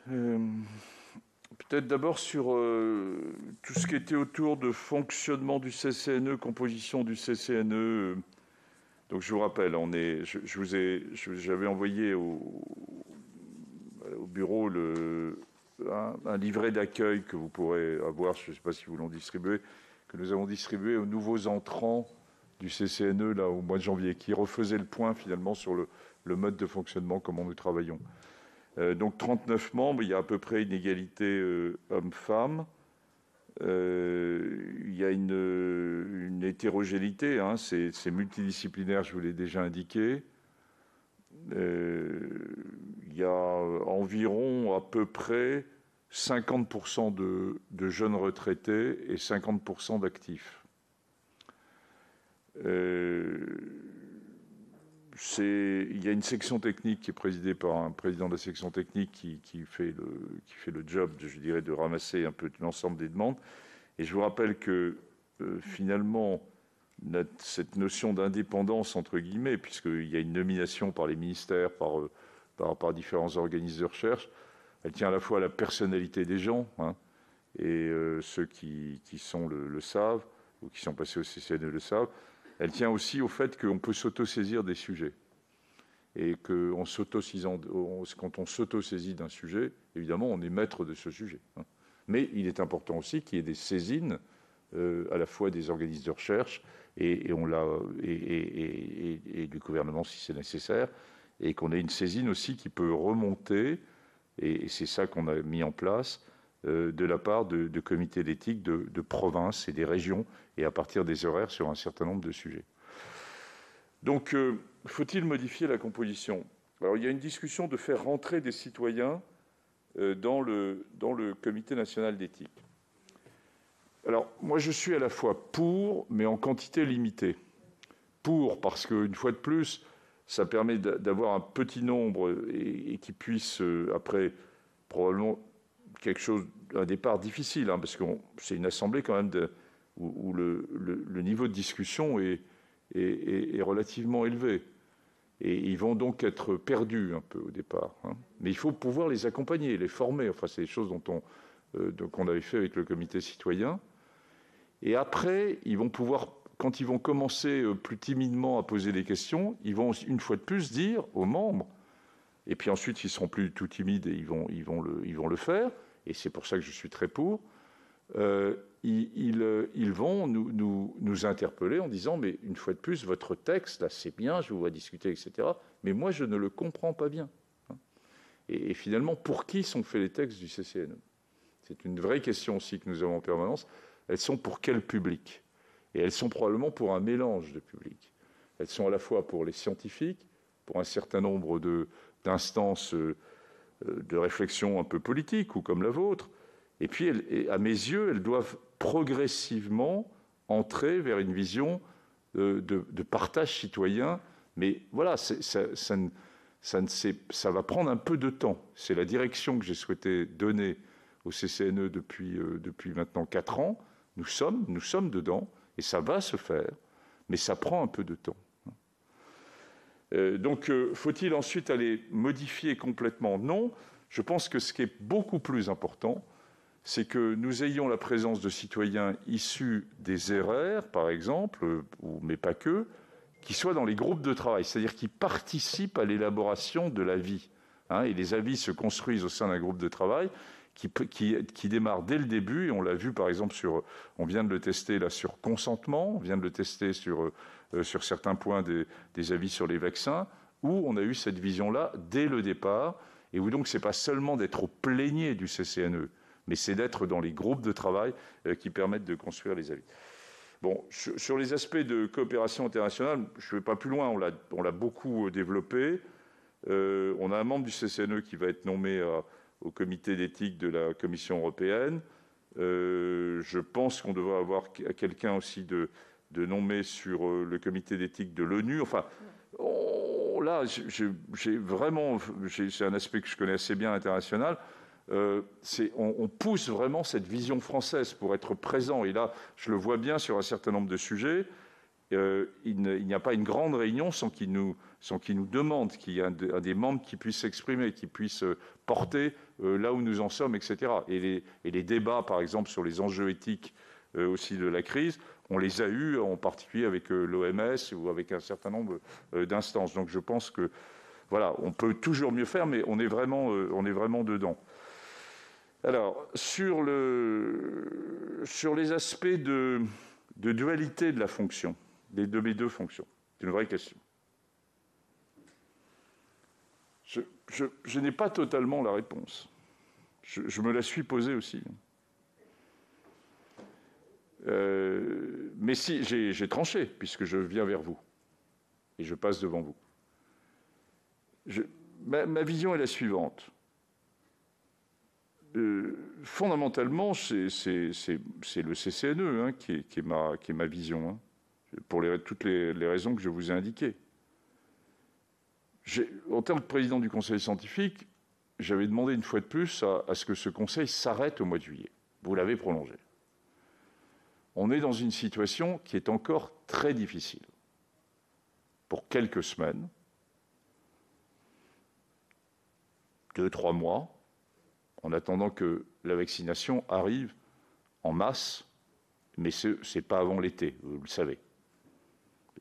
Peut-être d'abord sur tout ce qui était autour de fonctionnement du CCNE, composition du CCNE. Donc je vous rappelle, j'avais envoyé au bureau un livret d'accueil que vous pourrez avoir, je ne sais pas si vous l'ont distribué, que nous avons distribué aux nouveaux entrants du CCNE là, au mois de janvier, qui refaisait le point finalement sur le mode de fonctionnement, comment nous travaillons. Donc 39 membres, il y a à peu près une égalité hommes-femmes. Il y a une hétérogénéité, hein, c'est multidisciplinaire, je vous l'ai déjà indiqué. Il y a environ à peu près 50% de jeunes retraités et 50% d'actifs. Il y a une section technique qui est présidée par un président de la section technique qui fait le job, je dirais, de ramasser un peu l'ensemble des demandes. Et je vous rappelle que finalement, cette notion d'indépendance, entre guillemets, puisqu'il y a une nomination par les ministères, par différents organismes de recherche, elle tient à la fois à la personnalité des gens, hein, et ceux qui sont le savent, ou qui sont passés au CCNE le savent. Elle tient aussi au fait qu'on peut s'autosaisir des sujets. Et que quand on s'autosaisit d'un sujet, évidemment, on est maître de ce sujet. Hein. Mais il est important aussi qu'il y ait des saisines, à la fois des organismes de recherche et du gouvernement si c'est nécessaire, et qu'on ait une saisine aussi qui peut remonter, et c'est ça qu'on a mis en place, de la part de comités d'éthique de provinces et des régions, et à partir des horaires sur un certain nombre de sujets. Donc, faut-il modifier la composition? Alors, il y a une discussion de faire rentrer des citoyens dans le comité national d'éthique. Alors, moi, je suis à la fois pour, mais en quantité limitée. Pour, parce qu'une fois de plus, ça permet d'avoir un petit nombre et qui puisse, après, probablement, un départ difficile, hein, parce que c'est une assemblée quand même où le niveau de discussion est relativement élevé. Et ils vont donc être perdus un peu au départ. Hein. Mais il faut pouvoir les accompagner, les former. Enfin, c'est des choses qu'on avait fait avec le comité citoyen. Et après, ils vont pouvoir, quand ils vont commencer plus timidement à poser des questions, ils vont une fois de plus dire aux membres, et puis ensuite ils seront plus tout timides et ils vont le faire, et c'est pour ça que je suis très pour, ils vont nous interpeller en disant, mais une fois de plus, votre texte, là c'est bien, je vous vois discuter, etc., mais moi je ne le comprends pas bien. Et finalement, pour qui sont faits les textes du CCNE? C'est une vraie question aussi que nous avons en permanence. Elles sont pour quel public? Et elles sont probablement pour un mélange de publics. Elles sont à la fois pour les scientifiques, pour un certain nombre d'instances de réflexion un peu politique ou comme la vôtre. Et puis, à mes yeux, elles doivent progressivement entrer vers une vision de partage citoyen. Mais voilà, ça va prendre un peu de temps. C'est la direction que j'ai souhaité donner au CCNE depuis maintenant 4 ans. Nous sommes dedans, et ça va se faire, mais ça prend un peu de temps. Donc, faut-il ensuite aller modifier complètement? Non. Je pense que ce qui est beaucoup plus important, c'est que nous ayons la présence de citoyens issus des RR, par exemple, mais pas que, qui soient dans les groupes de travail, c'est-à-dire qui participent à l'élaboration de l'avis. Hein, et les avis se construisent au sein d'un groupe de travail qui démarre dès le début, et on l'a vu par exemple on vient de le tester là sur consentement, on vient de le tester sur certains points des avis sur les vaccins, où on a eu cette vision-là dès le départ, et où donc c'est pas seulement d'être au plénier du CCNE, mais c'est d'être dans les groupes de travail qui permettent de construire les avis. Bon, sur les aspects de coopération internationale, je ne vais pas plus loin, on l'a beaucoup développé. On a un membre du CCNE qui va être nommé au comité d'éthique de la Commission européenne. Je pense qu'on devrait avoir quelqu'un aussi de nommé sur le comité d'éthique de l'ONU. Enfin, là, c'est un aspect que je connais assez bien international. On pousse vraiment cette vision française pour être présent. Et là, je le vois bien sur un certain nombre de sujets. Il n'y a pas une grande réunion sans qu'ils nous demandent, qu'il y ait un des membres qui puisse s'exprimer, qui puisse porter là où nous en sommes, etc. Et les débats, par exemple, sur les enjeux éthiques aussi de la crise, on les a eus en particulier avec l'OMS ou avec un certain nombre d'instances. Donc je pense que voilà, on peut toujours mieux faire, mais on est vraiment dedans. Alors, sur les aspects de dualité de la fonction, de mes deux fonctions, c'est une vraie question. Je n'ai pas totalement la réponse. Je me la suis posée aussi. Mais si, j'ai tranché, puisque je viens vers vous et je passe devant vous. Ma vision est la suivante. Fondamentalement, c'est le CCNE qui est ma vision, pour toutes les raisons que je vous ai indiquées. En tant que président du conseil scientifique, j'avais demandé une fois de plus à ce que ce conseil s'arrête au mois de juillet. Vous l'avez prolongé. On est dans une situation qui est encore très difficile. Pour quelques semaines, 2-3 mois, en attendant que la vaccination arrive en masse, mais ce n'est pas avant l'été, vous le savez.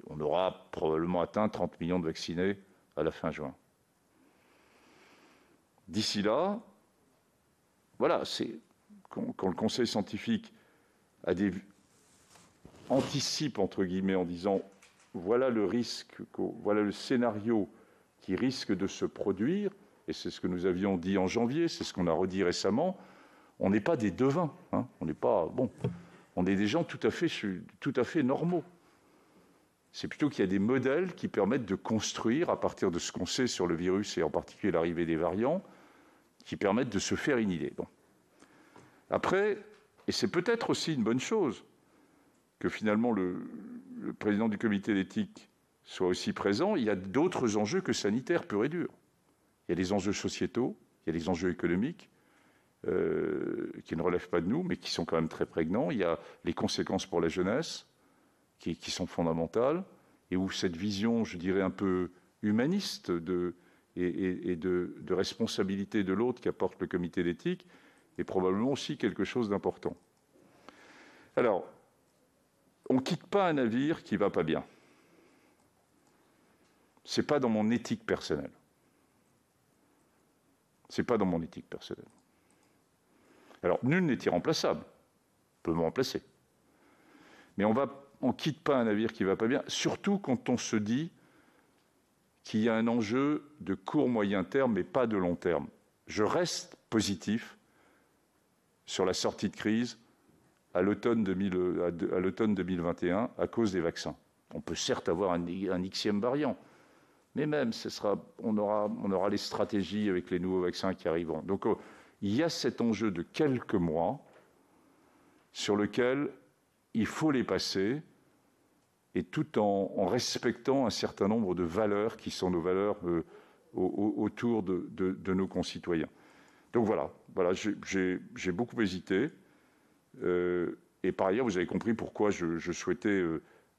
On aura probablement atteint 30 millions de vaccinés à la fin juin. D'ici là, voilà, quand le conseil scientifique anticipe, entre guillemets, en disant voilà le risque, voilà le scénario qui risque de se produire, et c'est ce que nous avions dit en janvier, c'est ce qu'on a redit récemment, on n'est pas des devins, on n'est pas on est des gens tout à fait normaux. C'est plutôt qu'il y a des modèles qui permettent de construire, à partir de ce qu'on sait sur le virus et en particulier l'arrivée des variants, qui permettent de se faire une idée. Bon. Après, et c'est peut-être aussi une bonne chose, que finalement le président du comité d'éthique soit aussi présent, il y a d'autres enjeux que sanitaires purs et durs. Il y a des enjeux sociétaux, il y a des enjeux économiques qui ne relèvent pas de nous, mais qui sont quand même très prégnants. Il y a les conséquences pour la jeunesse qui sont fondamentales, et où cette vision, je dirais, un peu humaniste et de responsabilité de l'autre qu'apporte le comité d'éthique est probablement aussi quelque chose d'important. Alors, on ne quitte pas un navire qui ne va pas bien. Ce n'est pas dans mon éthique personnelle. Ce n'est pas dans mon éthique personnelle. Alors, nul n'est irremplaçable. On peut me remplacer. Mais on ne quitte pas un navire qui ne va pas bien, surtout quand on se dit qu'il y a un enjeu de court, moyen terme, mais pas de long terme. Je reste positif sur la sortie de crise à l'automne 2021 à cause des vaccins. On peut certes avoir un Xème variant, mais même, on aura les stratégies avec les nouveaux vaccins qui arriveront. Donc, il y a cet enjeu de quelques mois sur lequel il faut les passer, et tout en respectant un certain nombre de valeurs qui sont nos valeurs autour de nos concitoyens. Donc voilà, j'ai beaucoup hésité. Et par ailleurs, vous avez compris pourquoi je souhaitais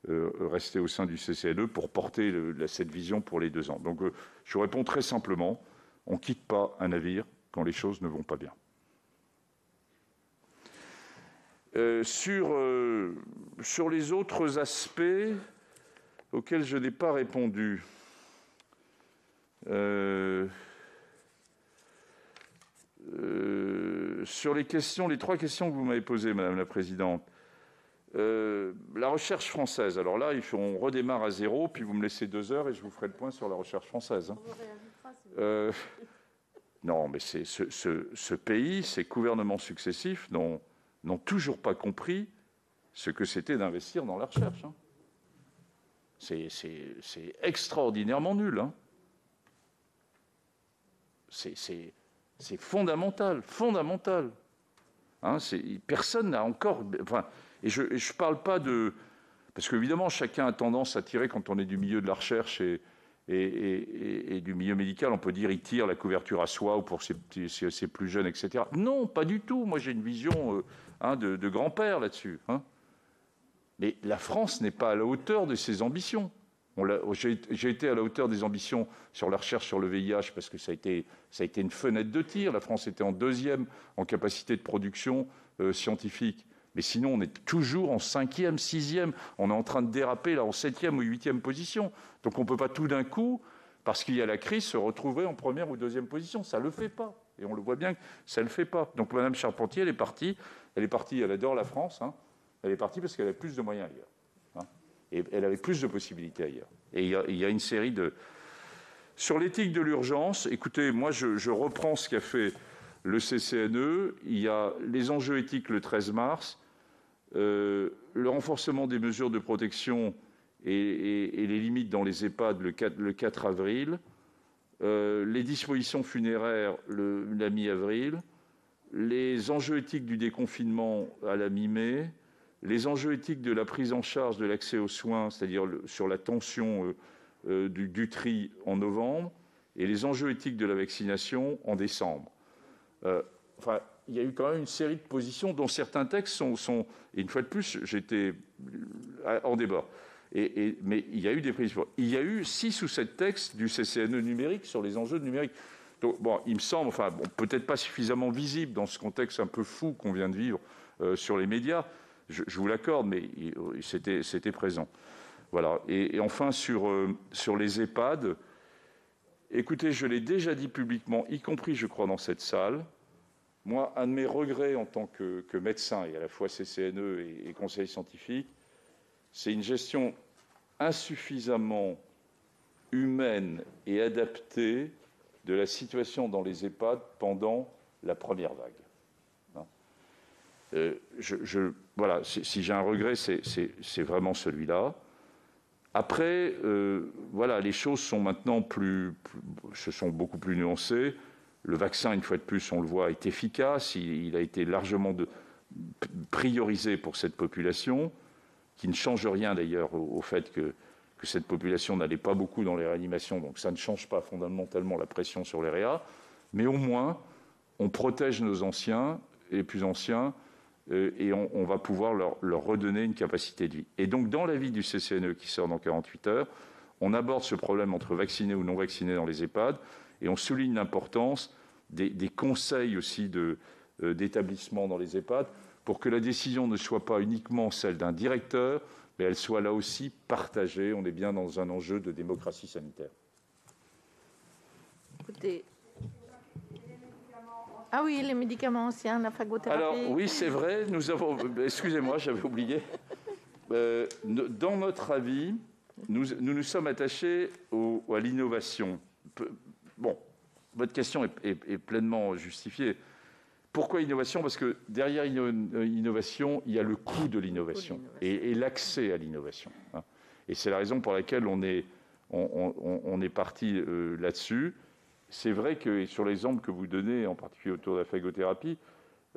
rester au sein du CCNE pour porter cette vision pour les 2 ans. Donc je vous réponds très simplement, on ne quitte pas un navire quand les choses ne vont pas bien. Sur les autres aspects auxquels je n'ai pas répondu, sur les 3 questions que vous m'avez posées, Madame la Présidente, la recherche française. Alors là, on redémarre à zéro, puis vous me laissez 2 heures et je vous ferai le point sur la recherche française. Non, mais ce pays, ces gouvernements successifs n'ont toujours pas compris ce que c'était d'investir dans la recherche. C'est extraordinairement nul. C'est fondamental. Personne n'a encore... et je ne parle pas de... Parce qu'évidemment, chacun a tendance à tirer, quand on est du milieu de la recherche et et du milieu médical, on peut dire il tire la couverture à soi ou pour ses plus jeunes, etc. Non, pas du tout. Moi, j'ai une vision de grand-père là-dessus. Mais la France n'est pas à la hauteur de ses ambitions. J'ai été à la hauteur des ambitions sur la recherche sur le VIH parce que ça a été une fenêtre de tir. La France était en 2e en capacité de production scientifique. Mais sinon, on est toujours en 5e, 6e. On est en train de déraper là en 7e ou 8e position. Donc on ne peut pas tout d'un coup, parce qu'il y a la crise, se retrouver en 1re ou 2e position. Ça ne le fait pas. Et on le voit bien que ça ne le fait pas. Donc Mme Charpentier, elle est partie. Elle adore la France. Elle est partie parce qu'elle a plus de moyens ailleurs. Et elle avait plus de possibilités ailleurs. Et il y a une série de... Sur l'éthique de l'urgence, écoutez, moi je reprends ce qu'a fait le CCNE. Il y a les enjeux éthiques le 13 mars, le renforcement des mesures de protection et les limites dans les EHPAD le 4 avril, les dispositions funéraires la mi-avril, les enjeux éthiques du déconfinement à la mi-mai, les enjeux éthiques de la prise en charge de l'accès aux soins, c'est-à-dire sur la tension du tri en novembre, et les enjeux éthiques de la vaccination en décembre. Il y a eu quand même une série de positions dont certains textes sont et une fois de plus, j'étais en débat. Mais il y a eu des prises. Il y a eu 6 ou 7 textes du CCNE numérique sur les enjeux numériques. Donc, il me semble, peut-être pas suffisamment visible dans ce contexte un peu fou qu'on vient de vivre sur les médias. Je vous l'accorde, mais c'était présent. Voilà. Et enfin, sur les EHPAD, écoutez, je l'ai déjà dit publiquement, y compris, je crois, dans cette salle. Moi, un de mes regrets en tant que médecin, et à la fois CCNE et conseil scientifique, c'est une gestion insuffisamment humaine et adaptée de la situation dans les EHPAD pendant la première vague. Voilà, si j'ai un regret, c'est vraiment celui-là. Après, voilà, les choses sont maintenant se sont beaucoup plus nuancées. Le vaccin, une fois de plus, on le voit, est efficace. Il a été largement priorisé pour cette population, qui ne change rien d'ailleurs au fait que cette population n'allait pas beaucoup dans les réanimations. Donc ça ne change pas fondamentalement la pression sur les réa. Mais au moins, on protège nos anciens et les plus anciens et on va pouvoir leur redonner une capacité de vie. Et donc, dans l'avis du CCNE qui sort dans 48 heures, on aborde ce problème entre vaccinés ou non vaccinés dans les EHPAD et on souligne l'importance des conseils aussi d'établissement dans les EHPAD pour que la décision ne soit pas uniquement celle d'un directeur, mais elle soit là aussi partagée. On est bien dans un enjeu de démocratie sanitaire. Écoutez... Ah oui, les médicaments anciens, la phagothérapie. Alors oui, c'est vrai, nous avons... Excusez-moi, j'avais oublié. Dans notre avis, nous sommes attachés à l'innovation. Bon, votre question est pleinement justifiée. Pourquoi innovation ? Parce que derrière l'innovation, il y a le coût de l'innovation et l'accès à l'innovation. Et c'est la raison pour laquelle on est parti là-dessus. C'est vrai que sur l'exemple que vous donnez, en particulier autour de la phagothérapie,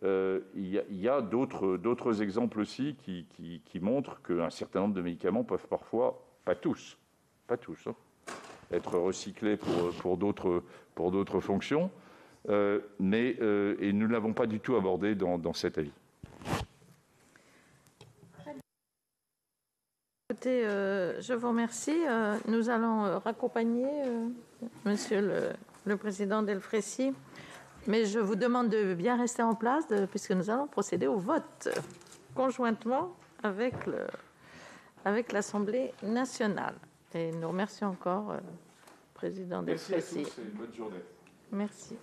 il y a d'autres exemples aussi qui montrent qu'un certain nombre de médicaments peuvent parfois, pas tous, être recyclés pour d'autres fonctions. Et nous ne l'avons pas du tout abordé dans cet avis. Écoutez, je vous remercie. Nous allons raccompagner Monsieur le Président Delfraissy, mais je vous demande de bien rester en place puisque nous allons procéder au vote conjointement avec l'Assemblée nationale. Et nous remercions encore le Président Delfraissy. Merci à tous et bonne journée. Merci.